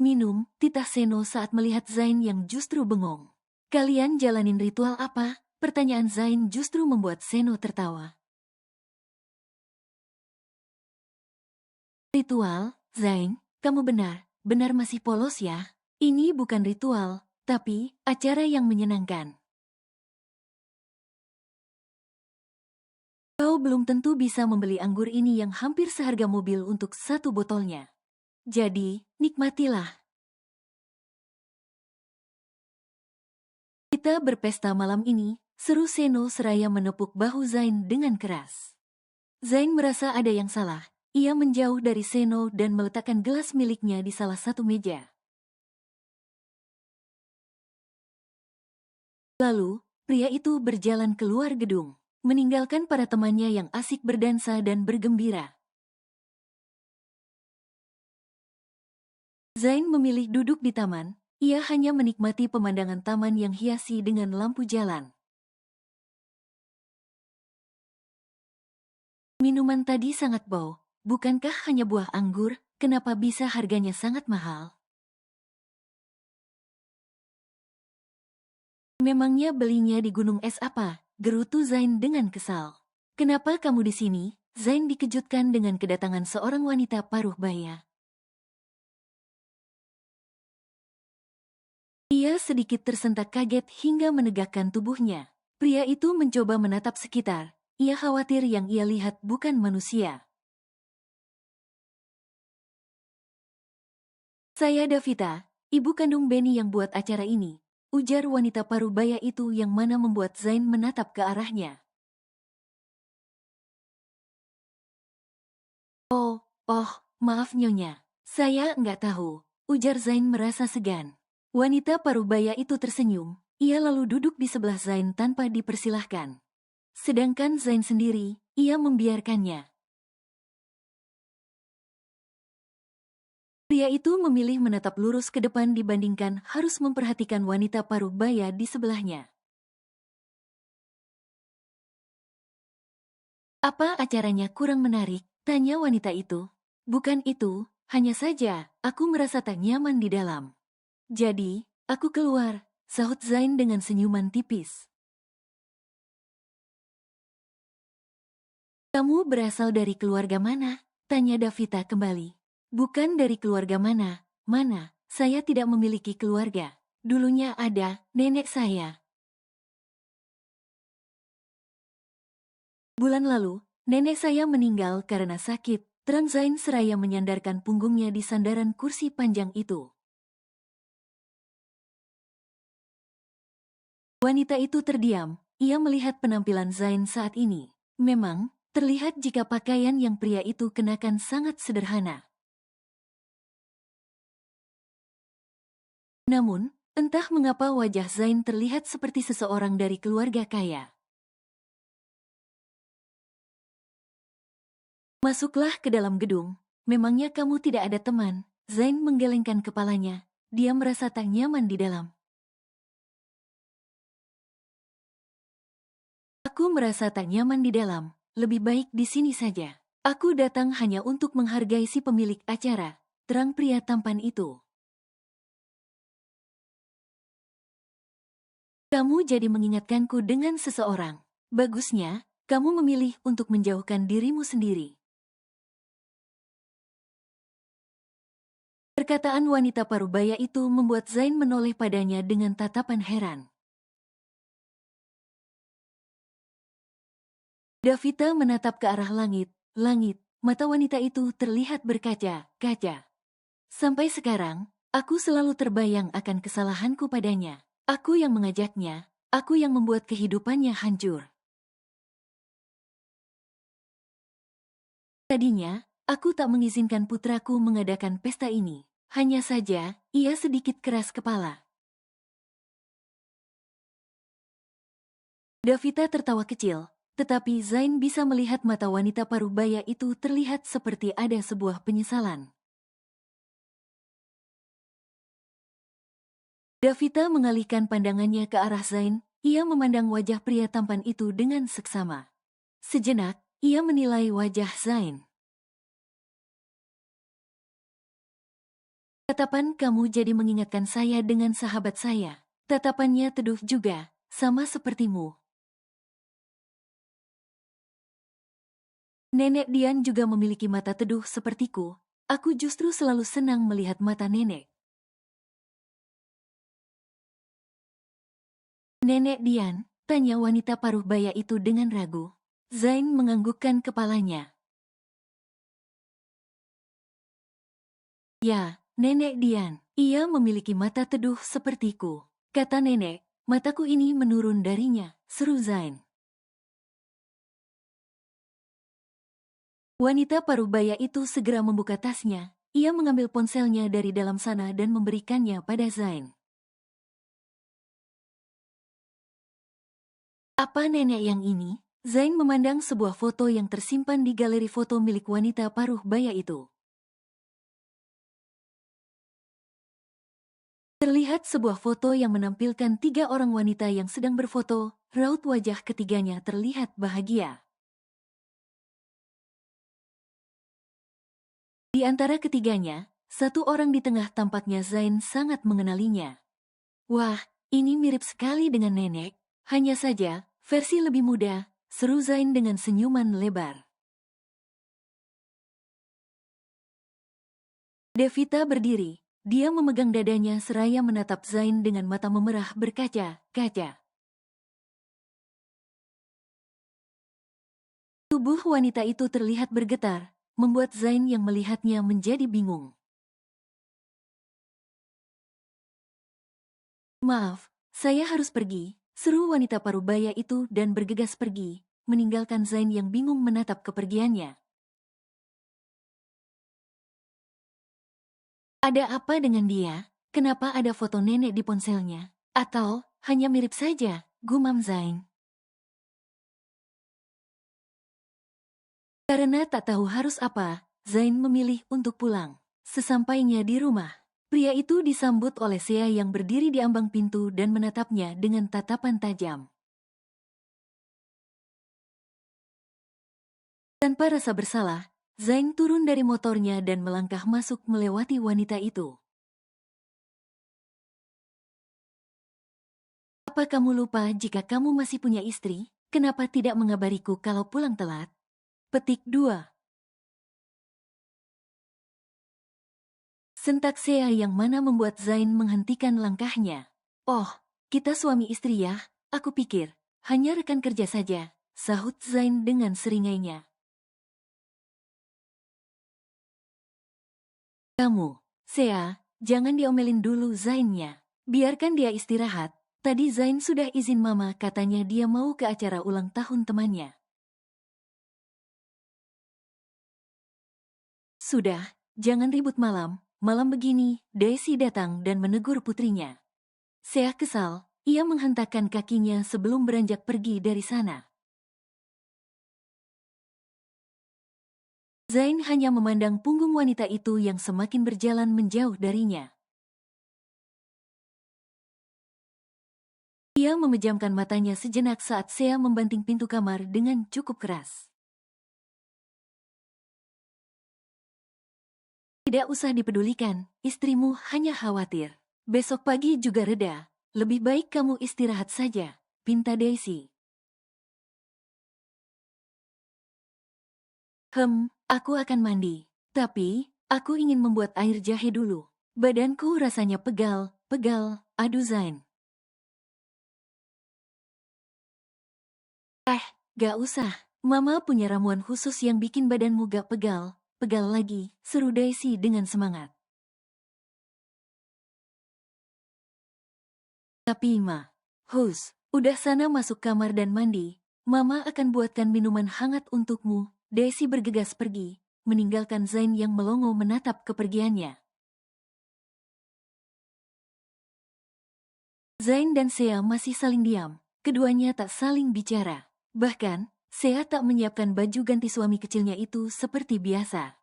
Minum, titah Seno saat melihat Zain yang justru bengong. Kalian jalanin ritual apa? Pertanyaan Zain justru membuat Seno tertawa. Ritual, Zain, kamu benar masih polos ya? Ini bukan ritual, tapi acara yang menyenangkan. Kau belum tentu bisa membeli anggur ini yang hampir seharga mobil untuk satu botolnya. Jadi, nikmatilah. Kita berpesta malam ini, seru Seno seraya menepuk bahu Zain dengan keras. Zain merasa ada yang salah. Ia menjauh dari Seno dan meletakkan gelas miliknya di salah satu meja. Lalu, pria itu berjalan keluar gedung, meninggalkan para temannya yang asik berdansa dan bergembira. Zain memilih duduk di taman. Ia hanya menikmati pemandangan taman yang hiasi dengan lampu jalan. Minuman tadi sangat bau. Bukankah hanya buah anggur? Kenapa bisa harganya sangat mahal? Memangnya belinya di gunung es apa? Gerutu Zain dengan kesal. Kenapa kamu di sini? Zain dikejutkan dengan kedatangan seorang wanita paruh baya. Ia sedikit tersentak kaget hingga menegakkan tubuhnya. Pria itu mencoba menatap sekitar. Ia khawatir yang ia lihat bukan manusia. Saya Davita, ibu kandung Benny yang buat acara ini, ujar wanita paruh baya itu yang mana membuat Zain menatap ke arahnya. Maaf nyonya, saya nggak tahu, ujar Zain merasa segan. Wanita paruh baya itu tersenyum, ia lalu duduk di sebelah Zain tanpa dipersilahkan. Sedangkan Zain sendiri, ia membiarkannya. Pria itu memilih menatap lurus ke depan dibandingkan harus memperhatikan wanita paruh baya di sebelahnya. Apa acaranya kurang menarik? Tanya wanita itu. Bukan itu, hanya saja aku merasa tak nyaman di dalam. Jadi, aku keluar, sahut Zain dengan senyuman tipis. Kamu berasal dari keluarga mana? Tanya Davita kembali. Bukan dari keluarga mana, saya tidak memiliki keluarga. Dulunya ada, nenek saya. Bulan lalu, nenek saya meninggal karena sakit, terang Zain seraya menyandarkan punggungnya di sandaran kursi panjang itu. Wanita itu terdiam, ia melihat penampilan Zain saat ini. Memang, terlihat jika pakaian yang pria itu kenakan sangat sederhana. Namun, entah mengapa wajah Zain terlihat seperti seseorang dari keluarga kaya. Masuklah ke dalam gedung, memangnya kamu tidak ada teman? Zain menggelengkan kepalanya, dia merasa tak nyaman di dalam. Aku merasa tak nyaman di dalam, lebih baik di sini saja. Aku datang hanya untuk menghargai si pemilik acara, terang pria tampan itu. Kamu jadi mengingatkanku dengan seseorang. Bagusnya, kamu memilih untuk menjauhkan dirimu sendiri. Perkataan wanita parubaya itu membuat Zain menoleh padanya dengan tatapan heran. Davita menatap ke arah langit, mata wanita itu terlihat berkaca-kaca. Sampai sekarang, aku selalu terbayang akan kesalahanku padanya. Aku yang mengajaknya, aku yang membuat kehidupannya hancur. Tadinya, aku tak mengizinkan putraku mengadakan pesta ini. Hanya saja, ia sedikit keras kepala. Davita tertawa kecil, tetapi Zain bisa melihat mata wanita parubaya itu terlihat seperti ada sebuah penyesalan. Davita mengalihkan pandangannya ke arah Zain, ia memandang wajah pria tampan itu dengan seksama. Sejenak, ia menilai wajah Zain. Tatapan kamu jadi mengingatkan saya dengan sahabat saya. Tatapannya teduh juga, sama sepertimu. Nenek Dian juga memiliki mata teduh sepertiku. Aku justru selalu senang melihat mata nenek. Nenek Dian, tanya wanita paruh baya itu dengan ragu. Zain menganggukkan kepalanya. Ya, Nenek Dian, ia memiliki mata teduh sepertiku. Kata nenek, mataku ini menurun darinya, seru Zain. Wanita paruh baya itu segera membuka tasnya. Ia mengambil ponselnya dari dalam sana dan memberikannya pada Zain. Apa nenek yang ini? Zain memandang sebuah foto yang tersimpan di galeri foto milik wanita paruh baya itu. Terlihat sebuah foto yang menampilkan 3 orang wanita yang sedang berfoto, raut wajah ketiganya terlihat bahagia. Di antara ketiganya, 1 orang di tengah tampaknya Zain sangat mengenalinya. Wah, ini mirip sekali dengan nenek, hanya saja, versi lebih muda, seru Zain dengan senyuman lebar. Devita berdiri, dia memegang dadanya seraya menatap Zain dengan mata memerah berkaca-kaca. Tubuh wanita itu terlihat bergetar, membuat Zain yang melihatnya menjadi bingung. Maaf, saya harus pergi, seru wanita parubaya itu dan bergegas pergi, meninggalkan Zain yang bingung menatap kepergiannya. Ada apa dengan dia? Kenapa ada foto nenek di ponselnya? Atau, hanya mirip saja, gumam Zain. Karena tak tahu harus apa, Zain memilih untuk pulang. Sesampainya di rumah, pria itu disambut oleh Sea yang berdiri di ambang pintu dan menatapnya dengan tatapan tajam. Tanpa rasa bersalah, Zain turun dari motornya dan melangkah masuk melewati wanita itu. Apa kamu lupa jika kamu masih punya istri? Kenapa tidak mengabariku kalau pulang telat? Petik 2. Sentak Sea yang mana membuat Zain menghentikan langkahnya. Oh, kita suami istri ya, aku pikir, hanya rekan kerja saja, sahut Zain dengan seringainya. Kamu, Sea, jangan diomelin dulu Zainnya. Biarkan dia istirahat. Tadi Zain sudah izin mama, katanya dia mau ke acara ulang tahun temannya. Sudah, jangan ribut malam. Malam begini, Daisy datang dan menegur putrinya. Sea kesal, ia menghentakkan kakinya sebelum beranjak pergi dari sana. Zain hanya memandang punggung wanita itu yang semakin berjalan menjauh darinya. Ia memejamkan matanya sejenak saat Sea membanting pintu kamar dengan cukup keras. Tidak usah dipedulikan, istrimu hanya khawatir. Besok pagi juga reda. Lebih baik kamu istirahat saja, pinta Daisy. Aku akan mandi. Tapi, aku ingin membuat air jahe dulu. Badanku rasanya pegal. Aduh Zain. Gak usah. Mama punya ramuan khusus yang bikin badanmu gak pegal. Pegal lagi, seru Daisy dengan semangat. Tapi udah sana masuk kamar dan mandi. Mama akan buatkan minuman hangat untukmu. Daisy bergegas pergi, meninggalkan Zain yang melongo menatap kepergiannya. Zain dan Sea masih saling diam. Keduanya tak saling bicara. Bahkan, Sea tak menyiapkan baju ganti suami kecilnya itu seperti biasa.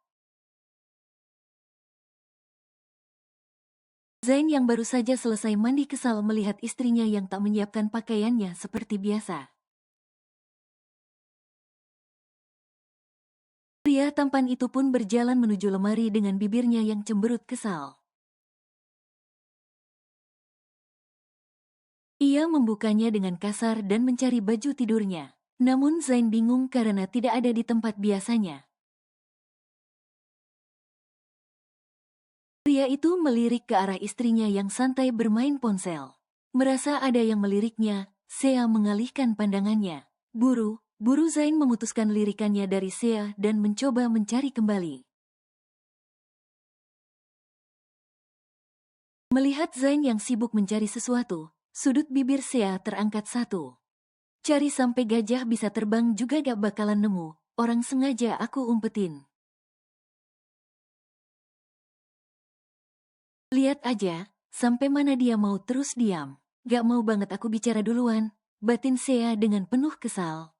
Zain yang baru saja selesai mandi kesal melihat istrinya yang tak menyiapkan pakaiannya seperti biasa. Pria tampan itu pun berjalan menuju lemari dengan bibirnya yang cemberut kesal. Ia membukanya dengan kasar dan mencari baju tidurnya. Namun Zain bingung karena tidak ada di tempat biasanya. Pria itu melirik ke arah istrinya yang santai bermain ponsel. Merasa ada yang meliriknya, Sea mengalihkan pandangannya. Buru Zain memutuskan lirikannya dari Sea dan mencoba mencari kembali. Melihat Zain yang sibuk mencari sesuatu, sudut bibir Sea terangkat satu. Cari sampai gajah bisa terbang juga gak bakalan nemu, orang sengaja aku umpetin. Lihat aja, sampai mana dia mau terus diam. Gak mau banget aku bicara duluan, batin Sea dengan penuh kesal.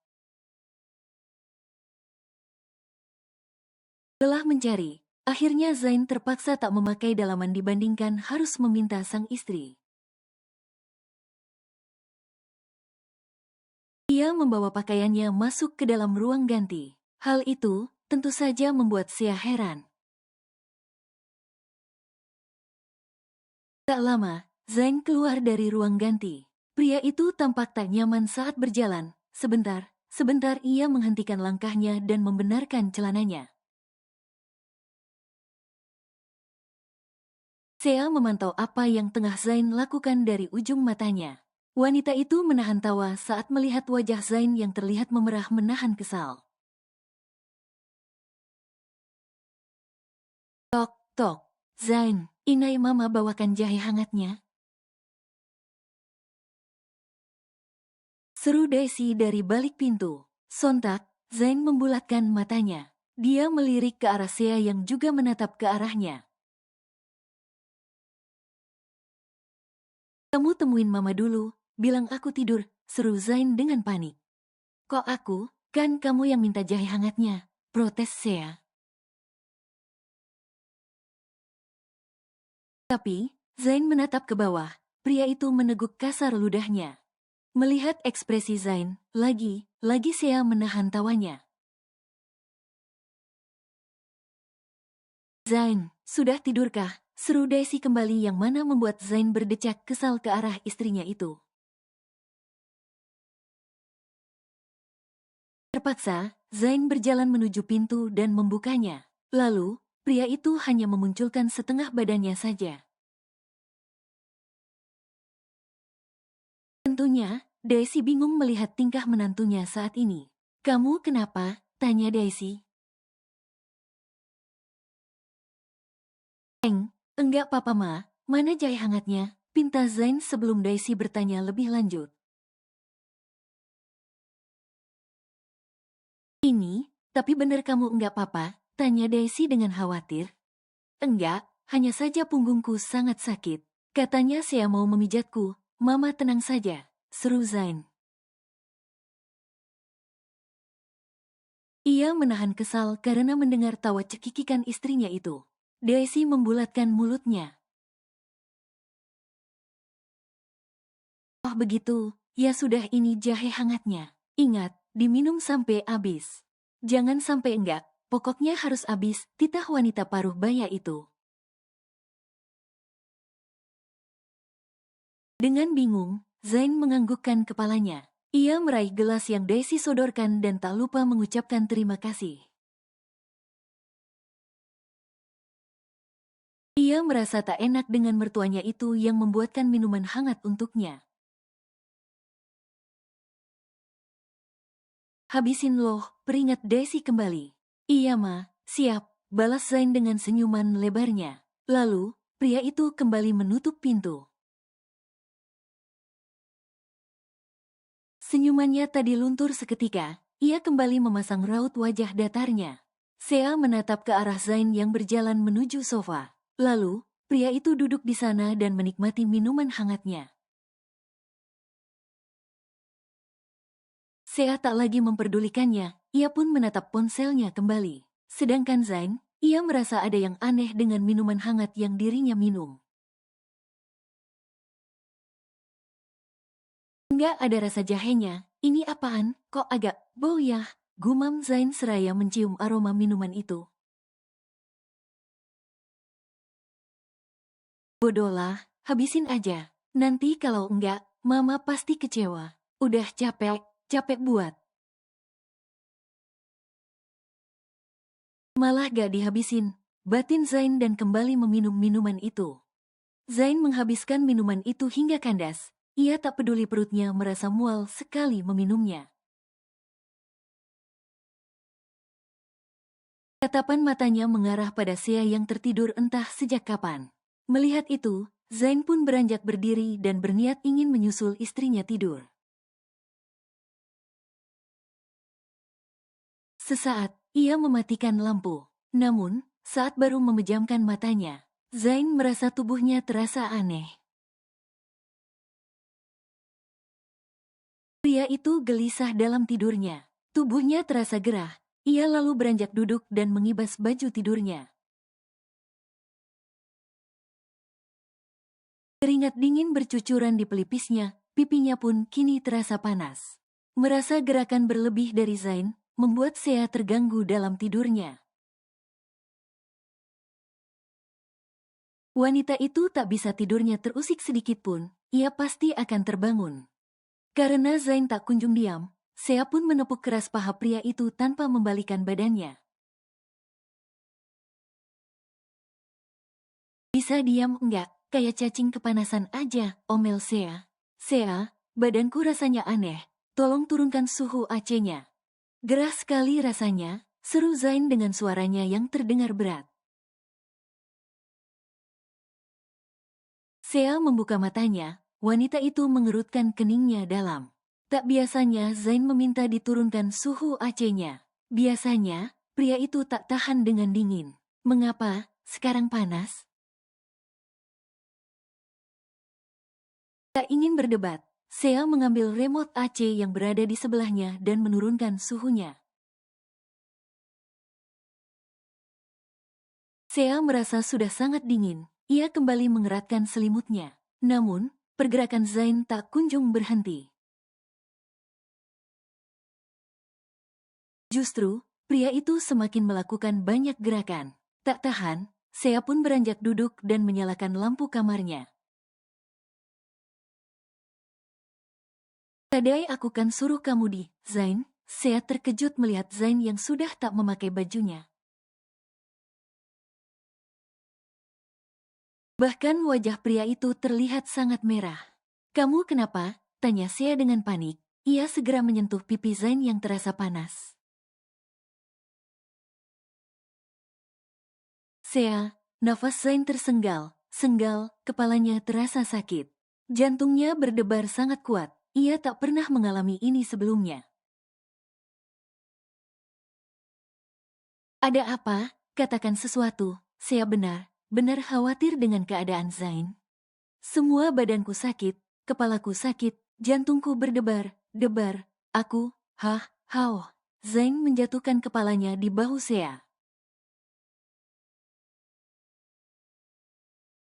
Lelah mencari, akhirnya Zain terpaksa tak memakai dalaman dibandingkan harus meminta sang istri. Ia membawa pakaiannya masuk ke dalam ruang ganti. Hal itu tentu saja membuat Sea heran. Tak lama, Zain keluar dari ruang ganti. Pria itu tampak tak nyaman saat berjalan. Sebentar ia menghentikan langkahnya dan membenarkan celananya. Sea memantau apa yang tengah Zain lakukan dari ujung matanya. Wanita itu menahan tawa saat melihat wajah Zain yang terlihat memerah menahan kesal. Tok, Zain, inai mama bawakan jahe hangatnya. Seru Daisy dari balik pintu. Sontak, Zain membulatkan matanya. Dia melirik ke arah Sea yang juga menatap ke arahnya. Kamu temuin mama dulu, bilang aku tidur, seru Zain dengan panik. Kok aku? Kan kamu yang minta jahe hangatnya, protes Sea. Tapi, Zain menatap ke bawah, pria itu meneguk kasar ludahnya. Melihat ekspresi Zain, lagi Sea menahan tawanya. Zain, sudah tidurkah? Seru Daisy kembali yang mana membuat Zain berdecak kesal ke arah istrinya itu. Terpaksa, Zain berjalan menuju pintu dan membukanya. Lalu, pria itu hanya memunculkan setengah badannya saja. Tentunya, Daisy bingung melihat tingkah menantunya saat ini. Kamu kenapa? Tanya Daisy. Enggak papa ma, mana jahe hangatnya? Pinta Zain sebelum Daisy bertanya lebih lanjut. Ini, tapi benar kamu enggak papa? Tanya Daisy dengan khawatir. Enggak, hanya saja punggungku sangat sakit. Katanya saya mau memijatku. Mama tenang saja, seru Zain. Ia menahan kesal karena mendengar tawa cekikikan istrinya itu. Daisy membulatkan mulutnya. Oh begitu, ya sudah ini jahe hangatnya. Ingat, diminum sampai habis. Jangan sampai enggak, pokoknya harus habis, titah wanita paruh baya itu. Dengan bingung, Zain menganggukkan kepalanya. Ia meraih gelas yang Daisy sodorkan dan tak lupa mengucapkan terima kasih. Ia merasa tak enak dengan mertuanya itu yang membuatkan minuman hangat untuknya. Habisin loh, peringat Daisy kembali. Iya ma, siap, balas Zain dengan senyuman lebarnya. Lalu, pria itu kembali menutup pintu. Senyumannya tadi luntur seketika, ia kembali memasang raut wajah datarnya. Sea menatap ke arah Zain yang berjalan menuju sofa. Lalu, pria itu duduk di sana dan menikmati minuman hangatnya. Sea tak lagi memperdulikannya, ia pun menatap ponselnya kembali. Sedangkan Zain, ia merasa ada yang aneh dengan minuman hangat yang dirinya minum. Enggak ada rasa jahenya, ini apaan, kok agak bau ya? Gumam Zain seraya mencium aroma minuman itu. Bodohlah, habisin aja. Nanti kalau enggak, mama pasti kecewa. Udah capek buat. Malah gak dihabisin. Batin Zain dan kembali meminum minuman itu. Zain menghabiskan minuman itu hingga kandas. Ia tak peduli perutnya merasa mual sekali meminumnya. Tatapan matanya mengarah pada Sea yang tertidur entah sejak kapan. Melihat itu, Zain pun beranjak berdiri dan berniat ingin menyusul istrinya tidur. Sesaat, ia mematikan lampu. Namun, saat baru memejamkan matanya, Zain merasa tubuhnya terasa aneh. Pria itu gelisah dalam tidurnya. Tubuhnya terasa gerah. Ia lalu beranjak duduk dan mengibas baju tidurnya. Keringat dingin bercucuran di pelipisnya, pipinya pun kini terasa panas. Merasa gerakan berlebih dari Zain, membuat Sea terganggu dalam tidurnya. Wanita itu tak bisa tidurnya terusik sedikit pun, ia pasti akan terbangun. Karena Zain tak kunjung diam, Sea pun menepuk keras paha pria itu tanpa membalikan badannya. Bisa diam enggak? Kayak cacing kepanasan aja, omel Sea. Sea, badanku rasanya aneh, tolong turunkan suhu AC-nya. Gerah sekali rasanya, seru Zain dengan suaranya yang terdengar berat. Sea membuka matanya, wanita itu mengerutkan keningnya dalam. Tak biasanya Zain meminta diturunkan suhu AC-nya. Biasanya, pria itu tak tahan dengan dingin. Mengapa, sekarang panas? Tak ingin berdebat, Sea mengambil remote AC yang berada di sebelahnya dan menurunkan suhunya. Sea merasa sudah sangat dingin, ia kembali mengeratkan selimutnya. Namun, pergerakan Zain tak kunjung berhenti. Justru, pria itu semakin melakukan banyak gerakan. Tak tahan, Sea pun beranjak duduk dan menyalakan lampu kamarnya. Tadai aku kan suruh kamu di, Zain. Sea terkejut melihat Zain yang sudah tak memakai bajunya. Bahkan wajah pria itu terlihat sangat merah. Kamu kenapa? Tanya Sea dengan panik. Ia segera menyentuh pipi Zain yang terasa panas. Sea, nafas Zain tersengal, kepalanya terasa sakit. Jantungnya berdebar sangat kuat, ia tak pernah mengalami ini sebelumnya. Ada apa? Katakan sesuatu, saya benar khawatir dengan keadaan Zain. Semua badanku sakit, kepalaku sakit, jantungku berdebar, aku, hao. Zain menjatuhkan kepalanya di bahu Sea.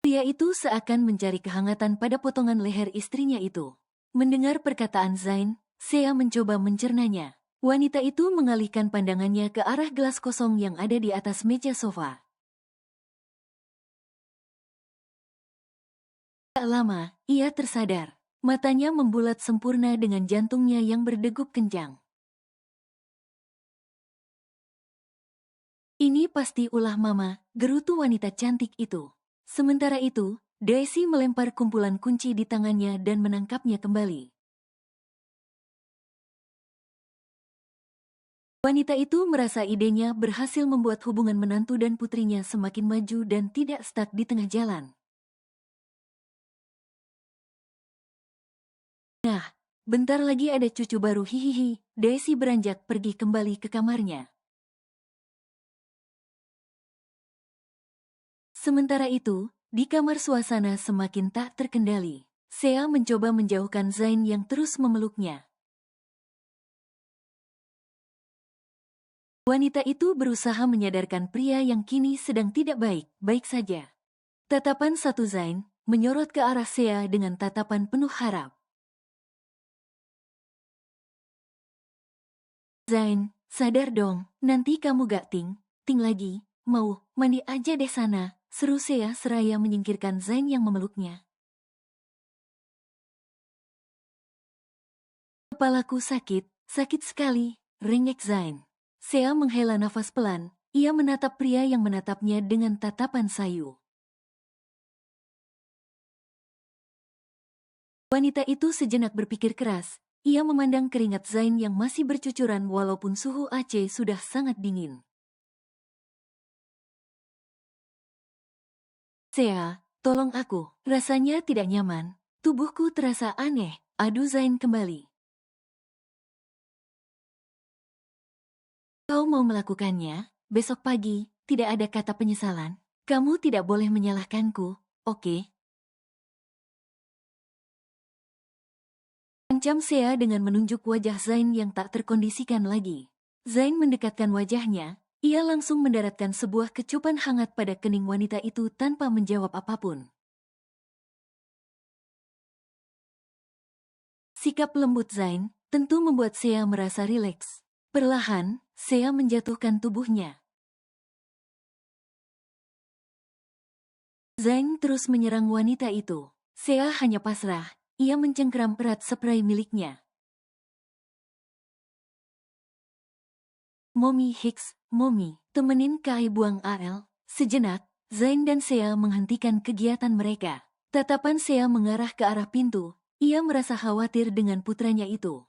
Pria itu seakan mencari kehangatan pada potongan leher istrinya itu. Mendengar perkataan Zain, Sea mencoba mencernanya. Wanita itu mengalihkan pandangannya ke arah gelas kosong yang ada di atas meja sofa. Tak lama, ia tersadar. Matanya membulat sempurna dengan jantungnya yang berdegup kencang. Ini pasti ulah Mama, gerutu wanita cantik itu. Sementara itu, Daisy melempar kumpulan kunci di tangannya dan menangkapnya kembali. Wanita itu merasa idenya berhasil membuat hubungan menantu dan putrinya semakin maju dan tidak stuck di tengah jalan. Nah, bentar lagi ada cucu baru hihihi. Daisy beranjak pergi kembali ke kamarnya. Sementara itu, di kamar suasana semakin tak terkendali. Sea mencoba menjauhkan Zain yang terus memeluknya. Wanita itu berusaha menyadarkan pria yang kini sedang tidak baik saja. Tatapan satu Zain menyorot ke arah Sea dengan tatapan penuh harap. Zain, sadar dong, nanti kamu gak ting lagi, mau, mandi aja deh sana, seru Sea seraya menyingkirkan Zain yang memeluknya. Kepalaku sakit sekali, rengek Zain. Sea menghela nafas pelan, ia menatap pria yang menatapnya dengan tatapan sayu. Wanita itu sejenak berpikir keras, ia memandang keringat Zain yang masih bercucuran walaupun suhu AC sudah sangat dingin. Sea, tolong aku, rasanya tidak nyaman, tubuhku terasa aneh, adu Zain kembali. Kau mau melakukannya, besok pagi, tidak ada kata penyesalan. Kamu tidak boleh menyalahkanku, oke? Ancam Sea dengan menunjuk wajah Zain yang tak terkondisikan lagi. Zain mendekatkan wajahnya, ia langsung mendaratkan sebuah kecupan hangat pada kening wanita itu tanpa menjawab apapun. Sikap lembut Zain tentu membuat Sea merasa rileks. Perlahan, Sea menjatuhkan tubuhnya. Zain terus menyerang wanita itu. Sea hanya pasrah, ia mencengkeram erat spray miliknya. Momi Hicks, Momi, temenin Kai buang AL. Sejenak, Zain dan Sea menghentikan kegiatan mereka. Tatapan Sea mengarah ke arah pintu, ia merasa khawatir dengan putranya itu.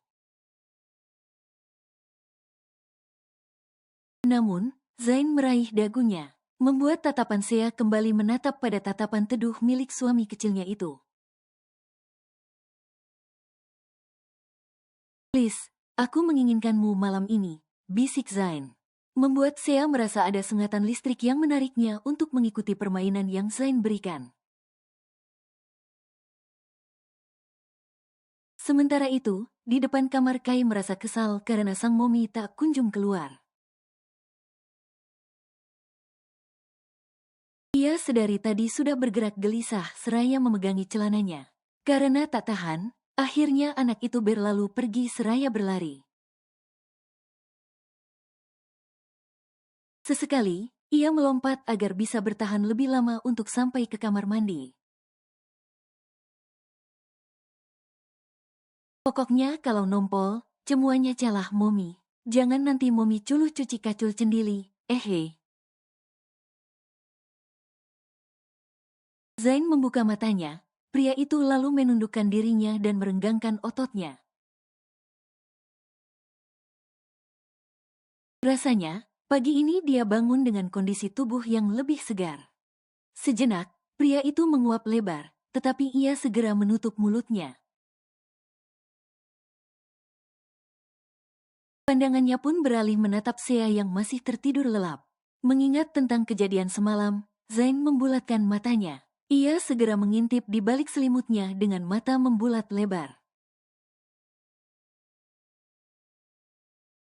Namun, Zain meraih dagunya, membuat tatapan Sea kembali menatap pada tatapan teduh milik suami kecilnya itu. Please, aku menginginkanmu malam ini, bisik Zain. Membuat Sea merasa ada sengatan listrik yang menariknya untuk mengikuti permainan yang Zain berikan. Sementara itu, di depan kamar Kai merasa kesal karena sang Momi tak kunjung keluar. Ia sedari tadi sudah bergerak gelisah seraya memegangi celananya. Karena tak tahan, akhirnya anak itu berlalu pergi seraya berlari. Sesekali, ia melompat agar bisa bertahan lebih lama untuk sampai ke kamar mandi. Pokoknya kalau nompol, cemuannya calah Momi. Jangan nanti Momi culuh cuci kacul cendili, Zain membuka matanya, pria itu lalu menundukkan dirinya dan merenggangkan ototnya. Rasanya, pagi ini dia bangun dengan kondisi tubuh yang lebih segar. Sejenak, pria itu menguap lebar, tetapi ia segera menutup mulutnya. Pandangannya pun beralih menatap Sea yang masih tertidur lelap. Mengingat tentang kejadian semalam, Zain membulatkan matanya. Ia segera mengintip di balik selimutnya dengan mata membulat lebar.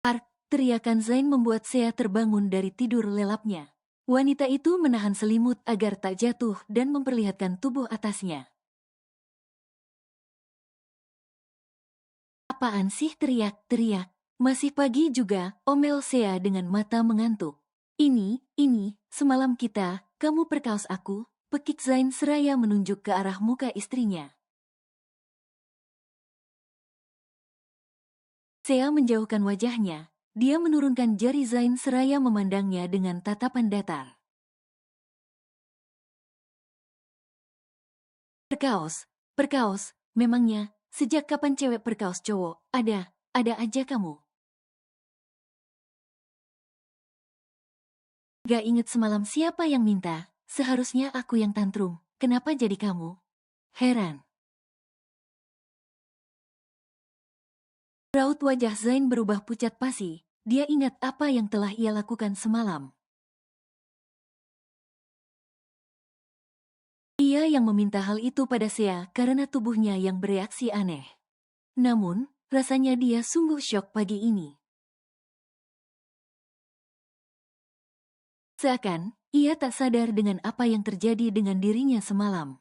Ark, teriakan Zain membuat Sea terbangun dari tidur lelapnya. Wanita itu menahan selimut agar tak jatuh dan memperlihatkan tubuh atasnya. Apaan sih teriak-teriak? Masih pagi juga, omel Sea dengan mata mengantuk. Ini, semalam kamu perkaos aku, pekik Zain seraya menunjuk ke arah muka istrinya. Sea menjauhkan wajahnya, dia menurunkan jari Zain seraya memandangnya dengan tatapan datar. Perkaos, memangnya, sejak kapan cewek perkaos cowok? Ada aja kamu. Gak inget semalam siapa yang minta, seharusnya aku yang tantrum, kenapa jadi kamu? Heran. Raut wajah Zain berubah pucat pasi, dia ingat apa yang telah ia lakukan semalam. Ia yang meminta hal itu pada Sea karena tubuhnya yang bereaksi aneh. Namun, rasanya dia sungguh syok pagi ini. Seakan, ia tak sadar dengan apa yang terjadi dengan dirinya semalam.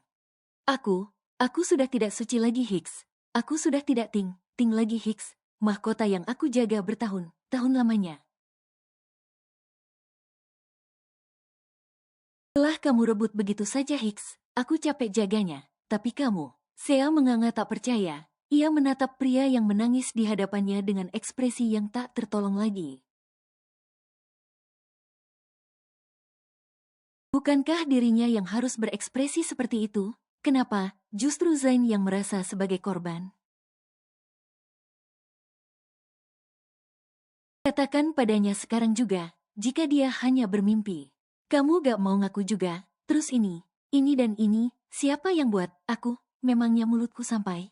Aku sudah tidak suci lagi Hicks. Aku sudah tidak ting lagi Hicks, mahkota yang aku jaga bertahun-tahun lamanya. Telah kamu rebut begitu saja Hicks, aku capek jaganya. Tapi kamu, Sea menganga tak percaya. Ia menatap pria yang menangis di hadapannya dengan ekspresi yang tak tertolong lagi. Bukankah dirinya yang harus berekspresi seperti itu? Kenapa justru Zain yang merasa sebagai korban? Katakan padanya sekarang juga, jika dia hanya bermimpi. Kamu gak mau ngaku juga, terus ini dan ini, siapa yang buat aku? Memangnya mulutku sampai?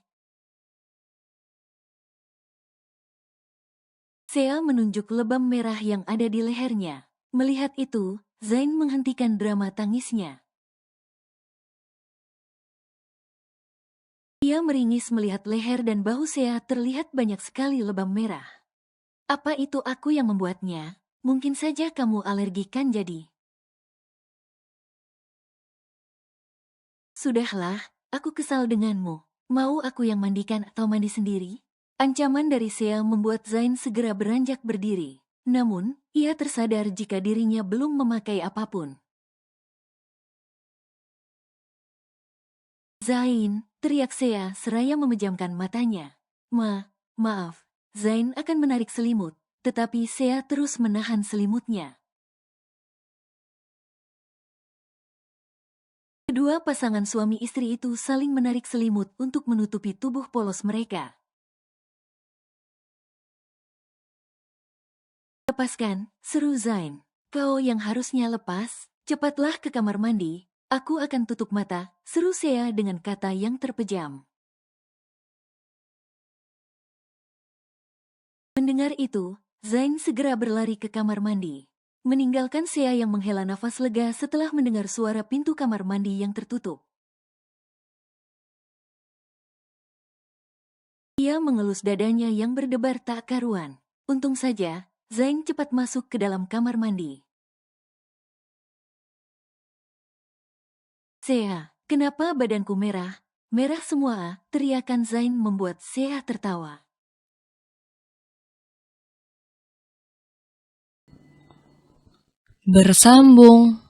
Sea menunjuk lebam merah yang ada di lehernya. Melihat itu, Zain menghentikan drama tangisnya. Ia meringis melihat leher dan bahu Sea terlihat banyak sekali lebam merah. Apa itu aku yang membuatnya? Mungkin saja kamu alergi kan jadi. Sudahlah, aku kesal denganmu. Mau aku yang mandikan atau mandi sendiri? Ancaman dari Sea membuat Zain segera beranjak berdiri. Namun, ia tersadar jika dirinya belum memakai apapun. Zain, teriak Sea seraya memejamkan matanya. Maaf, Zain akan menarik selimut, tetapi Sea terus menahan selimutnya. Kedua pasangan suami istri itu saling menarik selimut untuk menutupi tubuh polos mereka. Lepaskan, seru Zain. Kau yang harusnya lepas, cepatlah ke kamar mandi. Aku akan tutup mata, seru Sea dengan kata yang terpejam. Mendengar itu, Zain segera berlari ke kamar mandi. Meninggalkan Sea yang menghela nafas lega setelah mendengar suara pintu kamar mandi yang tertutup. Ia mengelus dadanya yang berdebar tak karuan. Untung saja, Zain cepat masuk ke dalam kamar mandi. Sea, kenapa badanku merah? Merah semua, teriakan Zain membuat Sea tertawa. Bersambung.